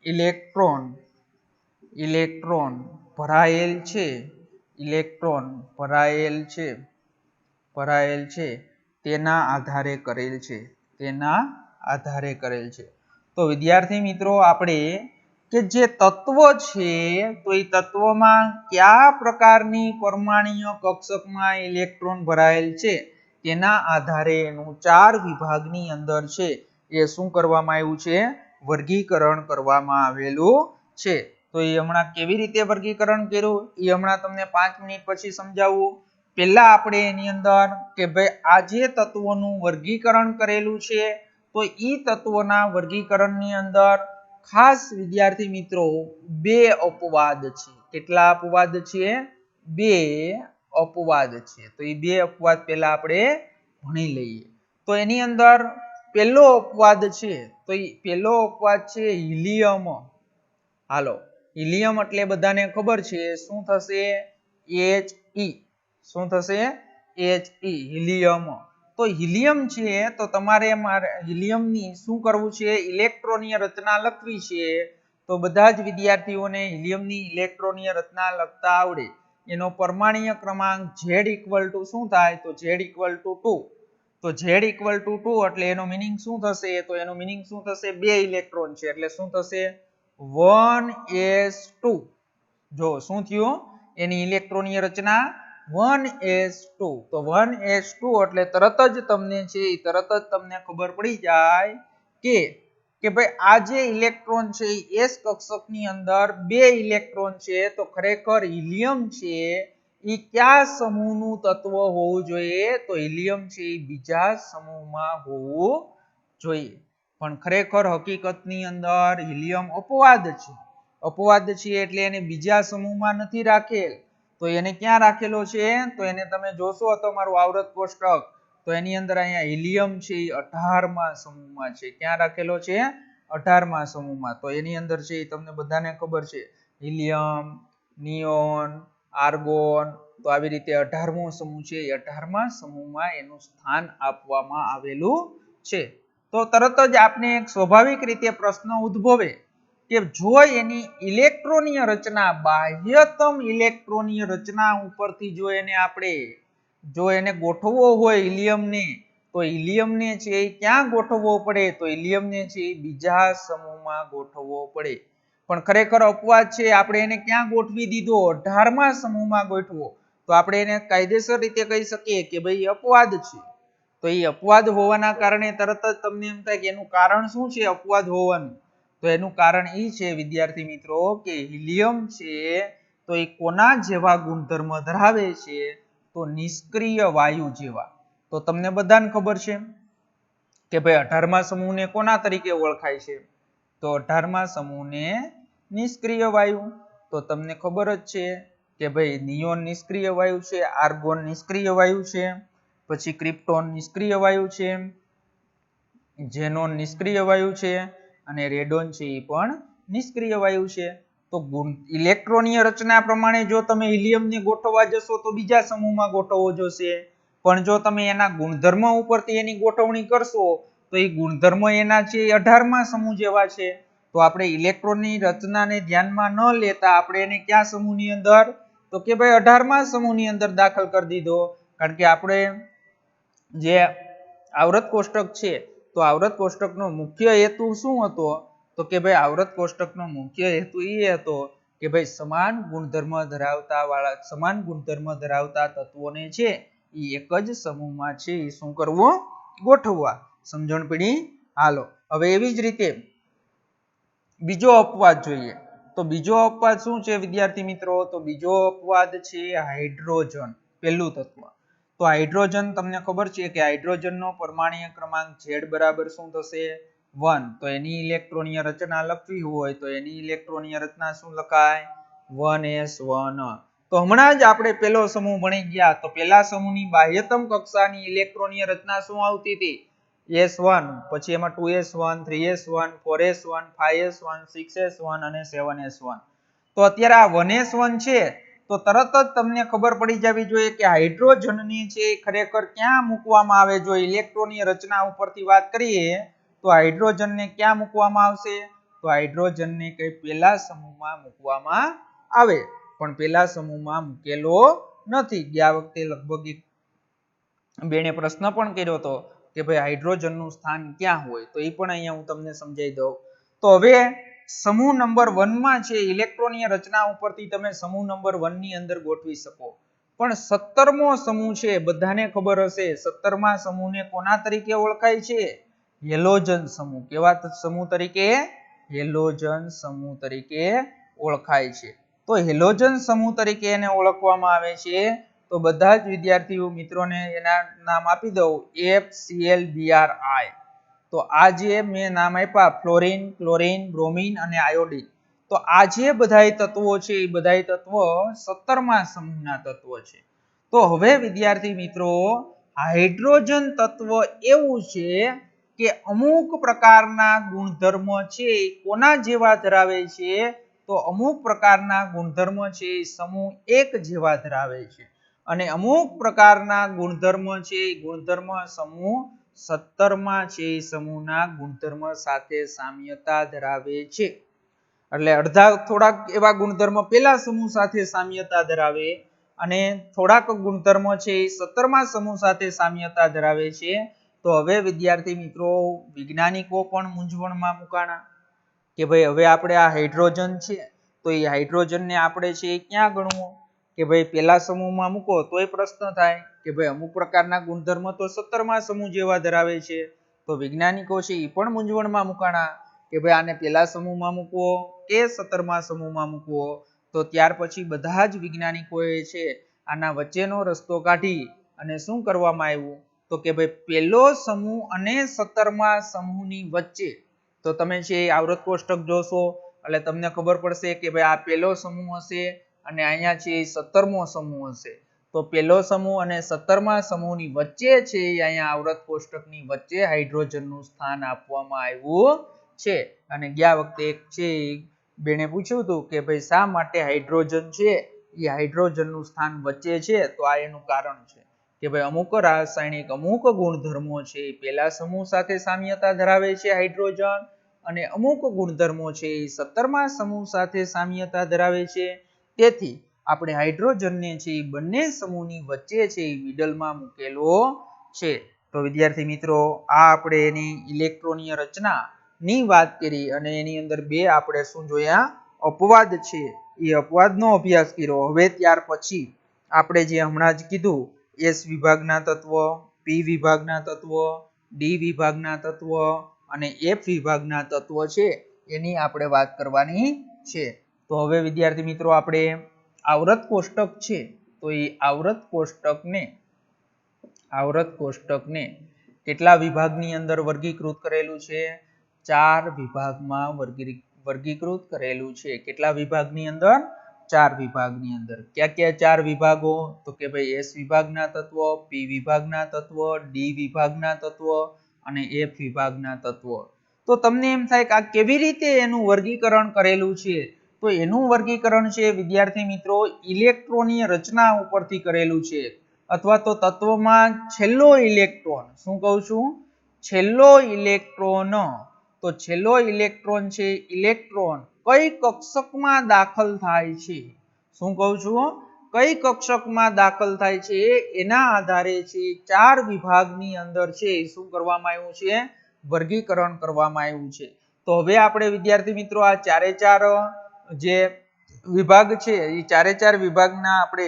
ઇલેક્ટ્રોન ભરાયેલ છે તેના આધારે કરેલ છે. તો વિદ્યાર્થી મિત્રો આપણે કે જે તત્વ છે તો એ તત્વમાં કયા પ્રકારની પરમાણ્વીય કક્ષકમાં ઇલેક્ટ્રોન ભરાયેલ છે તેના આધારે એનું 4 વિભાગની અંદર છે એ શું કરવામાં આવ્યું છે? વર્ગીકરણ કરવામાં આવેલું છે. તો એ હમણાં કેવી રીતે વર્ગીકરણ કર્યું એ હમણાં તમને 5 મિનિટ પછી સમજાવું. પહેલા આપણે એની અંદર કે ભાઈ આ જે તત્વોનું વર્ગીકરણ કરેલું છે તો ઈ તત્વોના વર્ગીકરણની અંદર ખાસ વિદ્યાર્થી મિત્રો 2 અપવાદ છે. કેટલા અપવાદ છે? 2 અપવાદ છે. તો એ 2 અપવાદ પહેલા આપણે ભણી લઈએ. તો એની અંદર પહેલો અપવાદ છે તો એ પહેલો અપવાદ છે હિલિયમ. હાલો, હિલિયમ એટલે બધાને ખબર છે શું થશે? He. શું થશે? He, helium. તો હિલિયમ છે તો તમારે હિલિયમની શું કરવું છે? ઇલેક્ટ્રોનીય રચના લખવી છે. તો બધા જ વિદ્યાર્થીઓને હિલિયમની ઇલેક્ટ્રોનીય રચના લખતા આવડે. એનો પરમાણ્વીય ક્રમાંક Z = શું થાય? તો Z = 2. તો Z = 2 એટલે એનો મીનિંગ શું થશે? તો એનો મીનિંગ શું થશે? 2 ઇલેક્ટ્રોન છે એટલે શું થશે? 1s2. જો શું થયું? એની ઇલેક્ટ્રોનીય રચના 1s2. તો 1s2 એટલે તરત જ તમને ખબર પડી જાય કે ભાઈ આ જે ઇલેક્ટ્રોન છે એ s કક્ષકની અંદર 2 ઇલેક્ટ્રોન છે. તો ખરેખર હિલિયમ છે એ કયા સમૂહનું તત્વ હોવું જોઈએ? તો હિલિયમ છે એ બીજા સમૂહમાં હોવું જોઈએ. પણ ખરેખર હકીકતની અંદર હિલિયમ અપવાદ છે એટલે એને બીજા સમૂહમાં નથી રાખેલ. તો એને ક્યાં રાખેલો છે? તો એને તમે જોશો તમારું આવૃત કોષ્ટક તો એની અંદર અહીંયા હિલિયમ છે એ 18મા સમૂહમાં છે. ક્યાં રાખેલો છે? 18મા સમૂહમાં. તો એની અંદર છે એ તમને બધાને ખબર છે હિલિયમ, નિયોન, આર્ગોન. તો આવી રીતે 18મો સમૂહ છે એ 18મા સમૂહમાં એનું સ્થાન આપવામાં આવેલું છે. તો તરત જ આપને એક સ્વાભાવિક રીતે પ્રશ્ન ઉદ્ભવે કે જો એની ઇલેક્ટ્રોનીય રચના બાહ્યતમ ઇલેક્ટ્રોનીય રચના ઉપરથી જો એને ગોઠવવો હોય હિલિયમને તો હિલિયમને છે એ ક્યાં ગોઠવવો પડે? તો હિલિયમને છે એ બીજા સમૂહમાં ગોઠવવો પડે. પણ ખરેખર અપવાદ છે આપણે એને ક્યાં ગોઠવી દીધો? 18મા સમૂહમાં ગોઠવો. તો આપણે એને કાયદેસર રીતે કહી શકીએ કે ભાઈ અપવાદ છે. તો એ અપવાદ હોવાના કારણે તરત જ તમને એમ થાય કે એનું કારણ શું છે અપવાદ હોવાનું? તો એનું કારણ એ છે વિદ્યાર્થી મિત્રો કે હિલિયમ છે તો એ કોના જેવા ગુણધર્મ ધરાવે છે? તો નિષ્ક્રિય વાયુ જેવા. તો તમને બધાને ખબર છે કે ભાઈ 18મા સમૂહને કોના તરીકે ઓળખાય છે? તો 18મા સમૂહને નિષ્ક્રિય વાયુ. તો તમને ખબર જ છે કે ભાઈ નિયોન નિષ્ક્રિય વાયુ છે, આર્ગોન નિષ્ક્રિય વાયુ છે, પછી ક્રિપ્ટોન નિષ્ક્રિય વાયુ છે, ઝેનોન નિષ્ક્રિય વાયુ છે અને રેડોન છે એ પણ નિષ્ક્રિય વાયુ છે. તો ઇલેક્ટ્રોનીય રચના પ્રમાણે જો તમે હિલિયમને ગોઠવવા જશો તો બીજા સમૂહમાં ગોઠવવો જોશે. પણ જો તમે એના ગુણધર્મ ઉપરથી એની ગોઠવણી કરશો તો એ ગુણધર્મ એના છે 18મા સમૂહ જેવા છે. તો આપણે ઇલેક્ટ્રોનની રચનાને ધ્યાનમાં ન લેતા આપણે એને કયા સમૂહની અંદર? તો કે ભાઈ 18મા સમૂહની અંદર દાખલ કરી દીધો. કારણ કે આપણે જે આવૃત કોષ્ટક છે તો આવૃત કોષ્ટકનો મુખ્ય હેતુ શું હતો? તો કે ભાઈ આવૃત કોષ્ટકનો મુખ્ય હેતુ એ હતો કે ભાઈ સમાન ગુણધર્મ ધરાવતા તત્વોને છે એ એક જ સમૂહમાં છે એ શું કરવું? ગોઠવવા. સમજણ પડી? હાલો હવે એવી જ રીતે બીજો અપવાદ જોઈએ. તો બીજો અપવાદ શું છે વિદ્યાર્થી મિત્રો? તો બીજો અપવાદ છે હાઇડ્રોજન. પહેલું તત્વ. તો હાઇડ્રોજન તમને ખબર છે કે હાઇડ્રોજનનો પરમાણ્વીય ક્રમાંક Z બરાબર શું થશે? 1. તો એની ઇલેક્ટ્રોનીય રચના લખવી હોય તો એની ઇલેક્ટ્રોનીય રચના શું લખાય? 1s1. તો હમણાં જ આપણે પહેલો સમૂહ ભણી ગયા. તો પહેલા સમૂહની બાહ્યતમ કક્ષાની ઇલેક્ટ્રોનીય રચના શું આવતી હતી? S1. પછી એમાં 2s1, 3s1, 4s1, 5s1, 6s1 અને 7s1. તો અત્યારે આ 1s1 છે તો તરત જ તમને ખબર પડી જવી જોઈએ કે હાઇડ્રોજનની છે ખરેખર ક્યાં મૂકવામાં આવે. જો ઇલેક્ટ્રોનીય રચના ઉપરથી વાત કરીએ તો હાઇડ્રોજનને ક્યાં મૂકવામાં આવશે? તો હાઇડ્રોજનને કઈ પહેલા સમૂહમાં મૂકવામાં આવે, પણ પહેલા સમૂહમાં મૂકેલો નથી. ગયા વખતે લગભગ બેને પ્રશ્ન પણ કર્યો હતો કે ભાઈ હાઇડ્રોજનનું સ્થાન ક્યાં હોય, તો એ પણ અહીંયા હું તમને સમજાવી દઉં. તો હવે સમૂહ નંબર 1 માં છે ઇલેક્ટ્રોનીય રચના ઉપરથી તમે સમૂહ નંબર 1 ની અંદર ગોઠવી શકો. પણ 17મો સમૂહ છે બધાને ખબર હશે 17મા સમૂહને કોના તરીકે ઓળખાય છે? હેલોજન સમૂહ. કેવા સમૂહ તરીકે? હેલોજન સમૂહ તરીકે ઓળખાય છે. તો હેલોજન સમૂહ તરીકે એને ઓળખવામાં આવે છે. તો બધા જ વિદ્યાર્થીઓ મિત્રોને એના નામ આપી દઉં. FClBrI. તો આ જે મેં નામ આપ્યા ફ્લોરિન, ક્લોરિન, બ્રોમિન અને આયોડિન. તો આ જે બધાય તત્વો છે એ બધાય તત્વો 17મા સમૂહના તત્વો છે. તો હવે વિદ્યાર્થી મિત્રો હાઇડ્રોજન તત્વ એવું છે કે અમુક પ્રકારના ગુણધર્મ છે કોના જેવા ધરાવે છે? તો અમુક પ્રકારના ગુણધર્મ છે સમૂહ 1 જેવા ધરાવે છે અને અમુક પ્રકારના ગુણધર્મ છે ગુણધર્મ સમૂહ 17મા છે સમૂહના ગુણધર્મ સાથે સામ્યતા ધરાવે છે. એટલે અડધા થોડાક એવા ગુણધર્મ પહેલા સમૂહ સાથે સામ્યતા ધરાવે અને થોડાક ગુણધર્મો છે એ 17મા સમૂહ સાથે સામ્યતા ધરાવે છે. તો હવે વિદ્યાર્થી મિત્રો વૈજ્ઞાનિકો પણ મૂંઝવણમાં મુકાણા કે ભાઈ હવે આપણે આ હાઇડ્રોજન છે તો એ હાઇડ્રોજનને આપણે છે એ ક્યાં ગણવું? કે ભાઈ પહેલા સમૂહમાં મૂકો તોય પ્રશ્ન થાય કે ભાઈ અમુક પ્રકારના ગુણધર્મ તો 17મા સમૂહ જેવા ધરાવે છે. તો વૈજ્ઞાનિકો છે એ પણ મૂંઝવણમાં મુકાણા કે ભાઈ આને પહેલા સમૂહમાં મૂકવો કે 17મા સમૂહમાં મૂકવો. તો ત્યાર પછી બધા જ વૈજ્ઞાનિકોએ છે આના વચ્ચેનો રસ્તો કાઢી અને શું કરવામાં આવ્યું? તો કે ભાઈ પહેલો સમૂહ અને 17મા સમૂહની વચ્ચે. તો તમે છે આવૃત કોષ્ટક જોશો એટલે તમને ખબર પડશે કે ભાઈ આ પહેલો સમૂહ હશે અને અહીંયા છે 17મો સમૂહ હશે. તો પહેલો સમૂહ અને 17મા સમૂહની વચ્ચે છે અહીંયા આવૃત કોષ્ટકની વચ્ચે હાઇડ્રોજનનું સ્થાન આપવામાં આવ્યું છે. અને ગયા વખતે એક છે બેને પૂછ્યું હતું કે ભાઈ શા માટે હાઇડ્રોજન છે એ હાઇડ્રોજનનું સ્થાન વચ્ચે છે? તો આ એનું કારણ છે કે ભાઈ અમુક રાસાયણિક અમુક ગુણધર્મો છે પહેલા સમૂહ સાથે સામ્યતા ધરાવે છે હાઇડ્રોજન અને અમુક ગુણધર્મો છે એ 17મા સમૂહ સાથે સામ્યતા ધરાવે છે. તેથી આપણે હાઇડ્રોજનને છે એ બંને સમૂહની વચ્ચે છે એ મિડલમાં મૂકેલો છે. તો વિદ્યાર્થી મિત્રો આ આપણે એની ઇલેક્ટ્રોનીય રચના ની વાત કરી અને એની અંદર બે આપણે શું જોયા? અપવાદ છે એ અપવાદનો અભ્યાસ કર્યો. હવે ત્યાર પછી આપણે જે હમણાં જ કીધું S વિભાગના તત્વ, P વિભાગના તત્વ, D વિભાગના તત્વ અને F વિભાગના તત્વ છે એની આપણે વાત કરવાની છે. તો હવે વિદ્યાર્થી મિત્રો આપણે આવૃત કોષ્ટક છે તો એ આવૃત કોષ્ટકને કેટલા વિભાગની અંદર વર્ગીકૃત કરેલું છે? 4 વિભાગમાં વર્ગીકૃત કરેલું છે. કેટલા વિભાગની અંદર? 4 વિભાગની અંદર. ક્યાં ક્યાં 4 વિભાગો? તો કે ભાઈ S વિભાગના તત્વ, P વિભાગના તત્વ, D વિભાગના તત્વ અને F વિભાગના તત્વ. તો તમને એમ થાય કે આ કેવી રીતે એનું વર્ગીકરણ કરેલું છે? તો એનું વર્ગીકરણ છે વિદ્યાર્થી મિત્રો ઇલેક્ટ્રોનીય રચના ઉપરથી કરેલું છે અથવા તો તત્વમાં છેલ્લો ઇલેક્ટ્રોન. શું કહું છું? છેલ્લો ઇલેક્ટ્રોન. તો છેલ્લો ઇલેક્ટ્રોન છે ઇલેક્ટ્રોન કઈ કક્ષકમાં દાખલ થાય છે? શું કહું છું? કઈ કક્ષકમાં દાખલ થાય છે એના આધારે છે 4 વિભાગની અંદર છે શું કરવામાં આવ્યું છે? વર્ગીકરણ કરવામાં આવ્યું છે. તો હવે આપણે વિદ્યાર્થી મિત્રો આ ચારે ચાર જે વિભાગ છે એ ચારે વિભાગના આપણે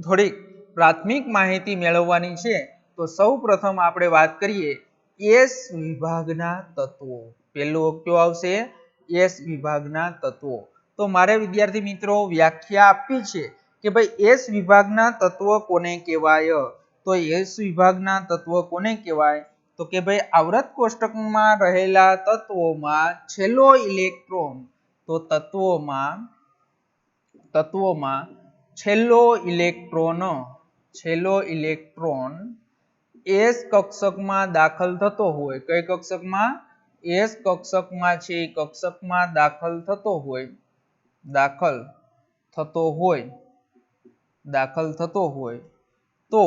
થોડીક પ્રાથમિક માહિતી મેળવવાની છે. તો સૌ પ્રથમ આપણે વાત કરીએ એસ વિભાગના તત્વો. પહેલો કયો આવશે? એસ વિભાગના તત્વો. તો મારે વિદ્યાર્થી મિત્રો વ્યાખ્યા આપવી છે કે ભાઈ એસ વિભાગના તત્વો કોને કહેવાય? તો એસ વિભાગના તત્વો કોને કહેવાય? તો કે ભાઈ આવૃત કોષ્ટકમાં રહેલા તત્વોમાં છેલ્લો ઇલેક્ટ્રોન, તો તત્વોમાં છેલ્લો ઇલેક્ટ્રોન એસ કક્ષકમાં દાખલ થતો હોય. કઈ કક્ષકમાં? એસ કક્ષકમાં છે કક્ષકમાં દાખલ થતો હોય તો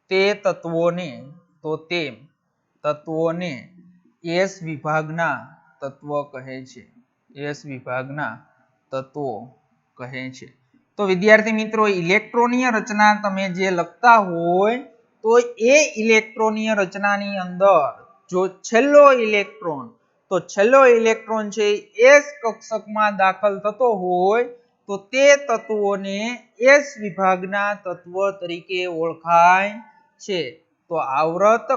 તે તત્વોને એસ વિભાગના તત્વ કહે છે. એસ વિભાગના તત્વો કહે છે. તો વિદ્યાર્થી મિત્રો ઇલેક્ટ્રોનીય રચના તમે જે લખતા હોય તો એ ઇલેક્ટ્રોનીય રચનાની અંદર જો છેલ્લો ઇલેક્ટ્રોન છે એસ કક્ષકમાં દાખલ થતો હોય તો તે તત્વોને એસ વિભાગના તત્વ તરીકે ઓળખાય છે. તો આવૃત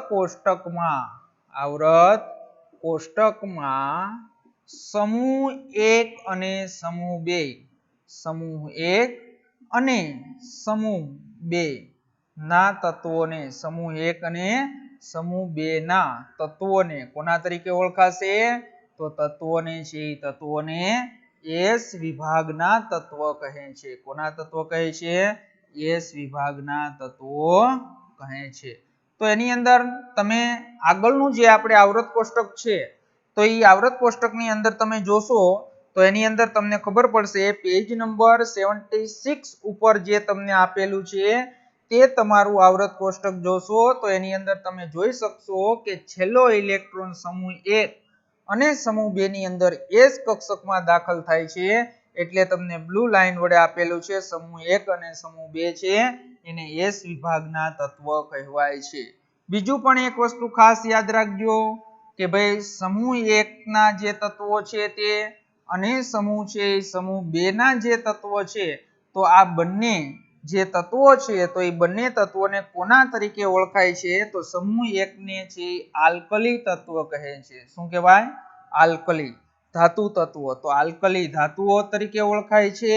કોષ્ટકમાં સમૂહ 1 અને સમૂહ 2 ના તત્વોને કોના તરીકે ઓળખાશે? તો તત્વોને એસ વિભાગના તત્વ કહે છે. કોના તત્વ કહે છે? એસ વિભાગના તત્વો કહે છે. તો એની અંદર તમે આગળનું જે આપણે આવૃત કોષ્ટક છે તો એ આવૃત કોષ્ટકની અંદર તમે જોશો તો એની અંદર તમને ખબર પડશે પેજ નંબર 76 ઉપર જે તમને આપેલું છે તે તમારું આવૃત કોષ્ટક જોશો તો એની અંદર તમે જોઈ શકશો કે છેલ્લો ઇલેક્ટ્રોન સમૂહ 1 અને સમૂહ 2 ની અંદર એસ કક્ષકમાં દાખલ થાય છે એટલે તમને બ્લુ લાઈન વડે આપેલું છે સમૂહ 1 અને સમૂહ 2 છે એને એસ વિભાગના તત્વ કહેવાય છે. બીજું પણ એક વસ્તુ ખાસ યાદ રાખજો કે ભાઈ સમૂહ 1 ના જે તત્વો છે તે અને સમૂહ 2 ના જે તત્વો છે તો આ બંને જે તત્વો છે તો એ બંને તત્વોને કોના તરીકે ઓળખાય છે? તો સમૂહ 1 ને છે આલ્કલી તત્વ કહે છે. શું કહેવાય? આલ્કલી ધાતુ તત્વો. તો આલ્કલી ધાતુઓ તરીકે ઓળખાય છે.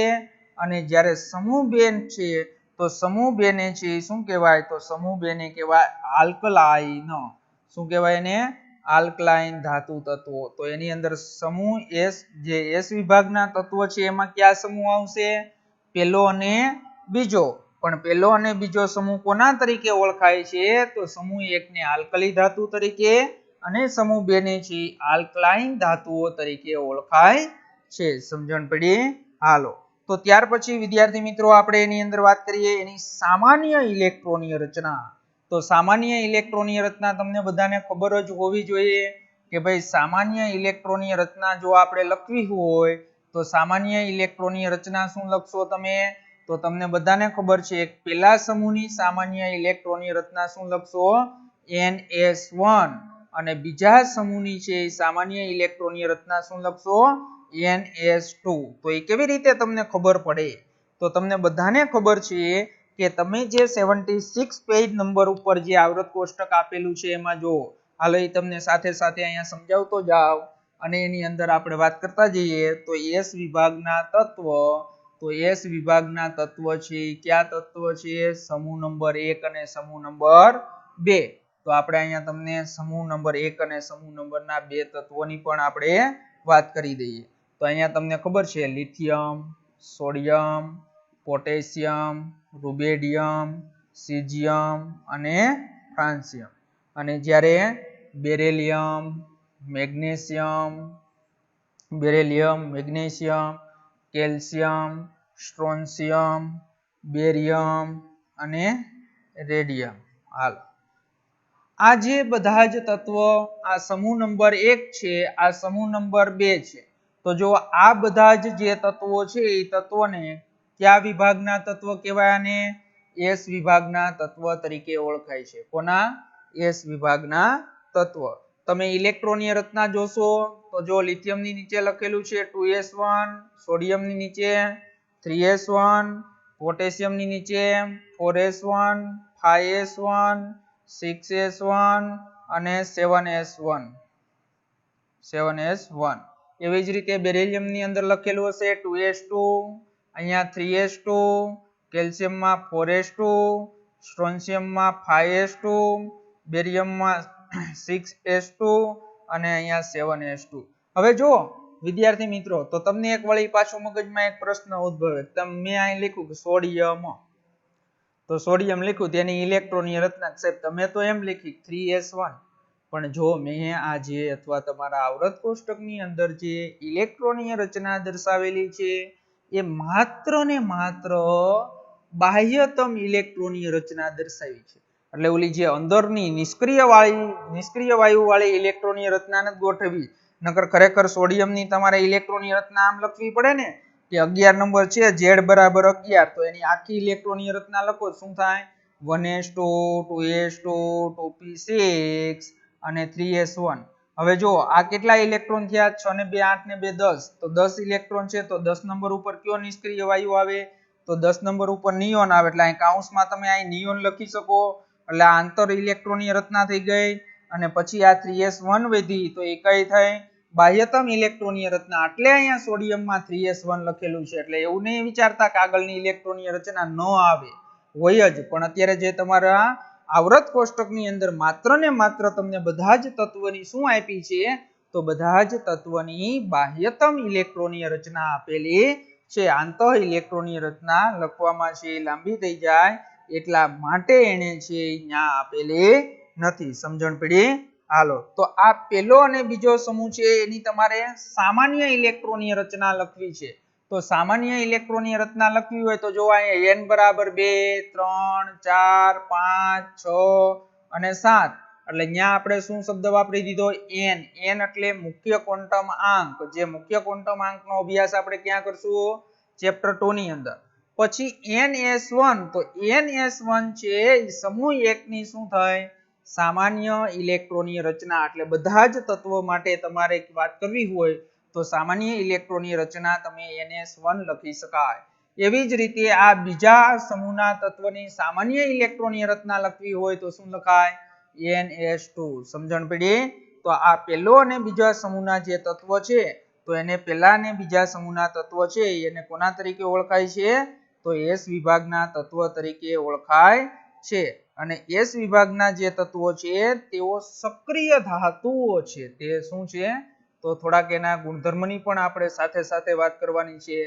અને જ્યારે સમૂહ 2 છે તો સમૂહ 2 ને છે શું કહેવાય? તો સમૂહ 2 ને કહેવાય આલ્કલાઇન. શું કહેવાય એને? આલ્કલાઇન ધાતુ તત્વો. તો એની અંદર સમૂહ એસ જે એસ વિભાગના તત્વો છે એમાં કયા સમૂહ આવશે? પહેલો અને બીજો. પણ પહેલો અને બીજો સમૂહ કોના તરીકે ઓળખાય છે? તો સમૂહ 1 ને આલ્કલી ધાતુ તરીકે અને સમૂહ 2 ને છે આલ્કલાઇન ધાતુઓ તરીકે ઓળખાય છે. સમજણ પડી? હાલો. તો ત્યાર પછી વિદ્યાર્થી મિત્રો આપણે એની અંદર વાત કરીએ એની સામાન્ય ઇલેક્ટ્રોનીય રચના. તો સામાન્ય ઇલેક્ટ્રોનીય રચના તમને બધાને ખબર જ હોવી જોઈએ કે ભાઈ સામાન્ય ઇલેક્ટ્રોનીય રચના જો આપણે લખવી હોય તો સામાન્ય ઇલેક્ટ્રોનીય રચના શું લખશો તમે? તો તમને બધાને ખબર છે એક પહેલા સમૂહની સામાન્ય ઇલેક્ટ્રોનીય રચના શું લખશો? NS1 અને બીજા સમૂહની છે સામાન્ય ઇલેક્ટ્રોનીય રચના શું લખશો? NS2. તો એ કેવી રીતે તમને ખબર પડે? તો તમને બધાને ખબર છે કે તમે જે 76 પેજ નંબર ઉપર જે આવૃત કોષ્ટક આપેલું છે એમાં જો હાલો એ તમને સાથે અહીંયા સમજાવતો જાવ અને એની અંદર આપણે વાત કરતા જઈએ તો એસ વિભાગના તત્વ છે કયા તત્વ છે? સમૂહ નંબર 1 અને સમૂહ નંબર 2. તો આપણે અહીંયા તમને સમૂહ નંબર 1 અને સમૂહ નંબરના 2 તત્વોની પણ આપણે વાત કરી દઈએ. તો અહીંયા તમને ખબર છે લિથિયમ, સોડિયમ, પોટેશિયમ, રૂબેડિયમ, સીઝિયમ અને ફ્રાન્સિયમ. અને જ્યારે બેરિલિયમ, મેગ્નેશિયમ, કેલ્શિયમ, સ્ટ્રોન્શિયમ, બેરિયમ અને રેડિયમ. હાલ આ જે બધા જ તત્વો આ સમૂહ નંબર 1 છે આ સમૂહ નંબર 2 છે. તો જો આ બધા જ જે તત્વો છે એ તત્વોને કયા વિભાગના તત્વ કહેવાય? અને એસ વિભાગના તત્વ તરીકે ઓળખાય છે. કોના? એસ વિભાગના તત્વ. તમે ઇલેક્ટ્રોનીય રચના જોશો તો જો લિથિયમની નીચે લખેલું છે 2s1, સોડિયમની નીચે 3s1, પોટેશિયમની નીચે 4s1, 5s1, 6s1 અને 7s1. એવી જ રીતે બેરિલિયમની અંદર લખેલું હશે 2s2, અહીંયા 3s2, કેલ્શિયમમાં 4s2, સ્ટ્રોન્શિયમમાં 5s2, બેરિયમમાં 6s2 અને અહીંયા 7s2. હવે જો વિદ્યાર્થી મિત્રો તો તમને એક વળી પાછું મગજમાં એક પ્રશ્ન ઉદ્ભવે. મેં અહીં લખ્યું કે સોડિયમ, તો સોડિયમ લખ્યું તેની ઇલેક્ટ્રોનીય રચના. સાહેબ તમે તો એમ લખી 3s1, પણ જો મેં આ જે અથવા તમારા આવૃત કોષ્ટકની અંદર જે ઇલેક્ટ્રોનીય રચના દર્શાવેલી છે એ માત્ર ને માત્ર બાહ્યતમ ઇલેક્ટ્રોનીય રચના દર્શાવી છે. એટલે ઓલી જે અંદરની નિષ્ક્રિય વાયુ વાળી ઇલેક્ટ્રોનીય રચના નથી ગોઠવી. નકર ખરેખર સોડિયમની તમારે ઇલેક્ટ્રોનીય રચના આમ લખવી પડે ને કે 11 નંબર છે Z બરાબર 11, તો એની આખી ઇલેક્ટ્રોનીય રચના લખો શું થાય 1s2, 2s2, 2p6 અને 3s1. હવે જો આ કેટલા ઇલેક્ટ્રોન થયા 6 ને 2 8 ને 2 10, તો 10 ઇલેક્ટ્રોન છે તો 10 નંબર ઉપર કયો નિષ્ક્રિય વાયુ આવે તો 10 નંબર ઉપર નિયોન આવે. એટલે અહીં કૌંસમાં તમે અહીં નિયોન લખી શકો. એટલે આંતર ઇલેક્ટ્રોનીય રચના થઈ ગઈ. અને પછી આ 3s1 વધી તો એ કઈ થઈ બાહ્યતમ ઇલેક્ટ્રોનીય રચના. એટલે અહીંયા સોડિયમમાં 3s1 લખેલું છે. એટલે એવું નહીં વિચારતા કે આગળની ઇલેક્ટ્રોનીય રચના ન આવે, હોય જ. પણ અત્યારે જે તમારા આવૃત કોષ્ટકની અંદર માત્ર ને માત્ર તમને બધા જ તત્વની શું આપી છે તો બધા જ તત્વની બાહ્યતમ ઇલેક્ટ્રોનીય રચના આપેલી છે. આંતઃ ઇલેક્ટ્રોનીય રચના લખવામાં છે લાંબી થઈ જાય એટલા માટે એને છે અહીંયા આપેલી નથી. સમજણ પડી? હાલો, તો આ પહેલો અને બીજો સમૂહ છે એની તમારે સામાન્ય ઇલેક્ટ્રોનીય રચના લખવી છે. તો સામાન્ય ઇલેક્ટ્રોનીય રચના લખવી હોય તો જો અહીંયા n બરાબર 2, 3, 4, 5, 6 અને 7. એટલે અહીંયા આપણે શું શબ્દ વાપરી દીધો n. n એટલે મુખ્ય ક્વોન્ટમ આંક. જે મુખ્ય ક્વોન્ટમ આંકનો અભ્યાસ આપણે ક્યાં કરશું ચેપ્ટર 2 ની અંદર. પછી ns1, તો ns1 છે એ સમૂહ 1 ની શું થાય સામાન્ય ઇલેક્ટ્રોનીય રચના. એટલે બધા જ તત્વો માટે તમારે વાત કરવી હોય તો સામાન્ય ઇલેક્ટ્રોનીય રચના તમે ns1 લખી શકાય. એવી જ રીતે આ બીજા સમૂહના તત્વની સામાન્ય ઇલેક્ટ્રોનીય રચના લખવી હોય તો શું લખાય ns2. સમજણ પડી? તો આ પહેલો અને બીજા સમૂહના જે તત્વ છે તો એને પહેલા અને બીજા સમૂહના તત્વ છે એને કોના તરીકે ઓળખાય છે તો S વિભાગના તત્વ તરીકે ઓળખાય છે. અને S વિભાગના જે તત્વો છે તેઓ સક્રિય ધાતુઓ છે. તે શું છે તો થોડાક એના ગુણધર્મની પણ આપણે સાથે સાથે વાત કરવાની છે.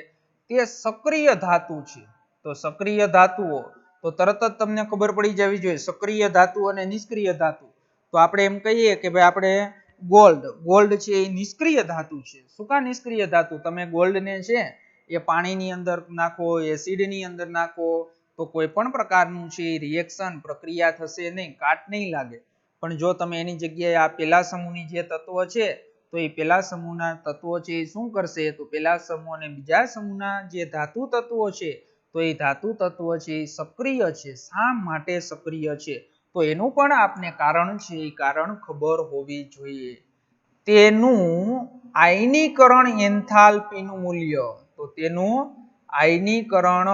તે સક્રિય ધાતુ છે. તો સક્રિય ધાતુઓ તો તરત જ તમને ખબર પડી જવી જોઈએ સક્રિય ધાતુ અને નિષ્ક્રિય ધાતુ. તો આપણે એમ કહીએ કે ભાઈ આપણે ગોલ્ડ છે એ નિષ્ક્રિય ધાતુ છે. શું કા નિષ્ક્રિય ધાતુ? તમે ગોલ્ડને છે એ પાણીની અંદર નાખો, એસિડની અંદર નાખો તો કોઈ પણ પ્રકારનું છે રિએક્શન પ્રક્રિયા થશે નહીં, કાટ નહીં લાગે. પણ જો તમે એની જગ્યાએ આ પેલા સમૂહની જે તત્વ છે તો એ પેલા સમૂહના તત્વો છે એ શું કરશે તો પેલા સમૂહ અને બીજા સમૂહના જે ધાતુ તત્વો છે તો એ ધાતુ તત્વ છે એ સક્રિય છે. શા માટે સક્રિય છે તો એનું પણ આપને કારણ છે એ કારણ ખબર હોવી જોઈએ. તેનું આયનીકરણ એન્થાલ્પીનું મૂલ્ય, તો તેનું આયનીકરણ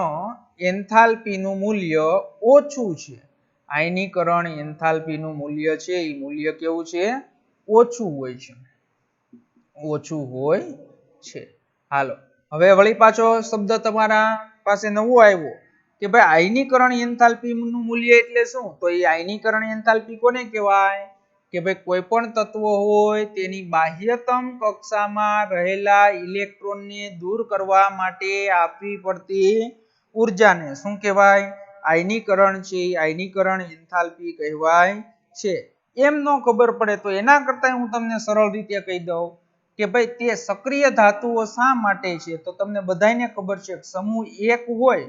એન્થાલ્પીનું મૂલ્ય ઓછું છે. આયનીકરણ એન્થાલ્પીનું મૂલ્ય છે એ મૂલ્ય કેવું છે ઓછું હોય છે. ઓછું હોય છે. હાલો, હવે વળી પાછો શબ્દ તમારા પાસે નવો આવ્યો કે ભાઈ આયનીકરણ એન્થાલ્પીનું મૂલ્ય એટલે શું? તો એ આયનીકરણ એન્થાલ્પી કોને કહેવાય કે ભાઈ કોઈ પણ તત્વ હોય તેની બાહ્યતમ કક્ષામાં રહેલા ઇલેક્ટ્રોનને દૂર કરવા માટે આપવી પડતી ઉર્જાને શું કહેવાય આયનીકરણ છે. આયનીકરણ એન્થાલ્પી કહેવાય છે. એમ ન ખબર પડે તો એના કરતા હું તમને સરળ રીતે કહી દઉં કે ભાઈ તે સક્રિય ધાતુઓ શા માટે છે તો તમને બધાને ખબર છે સમૂહ 1 હોય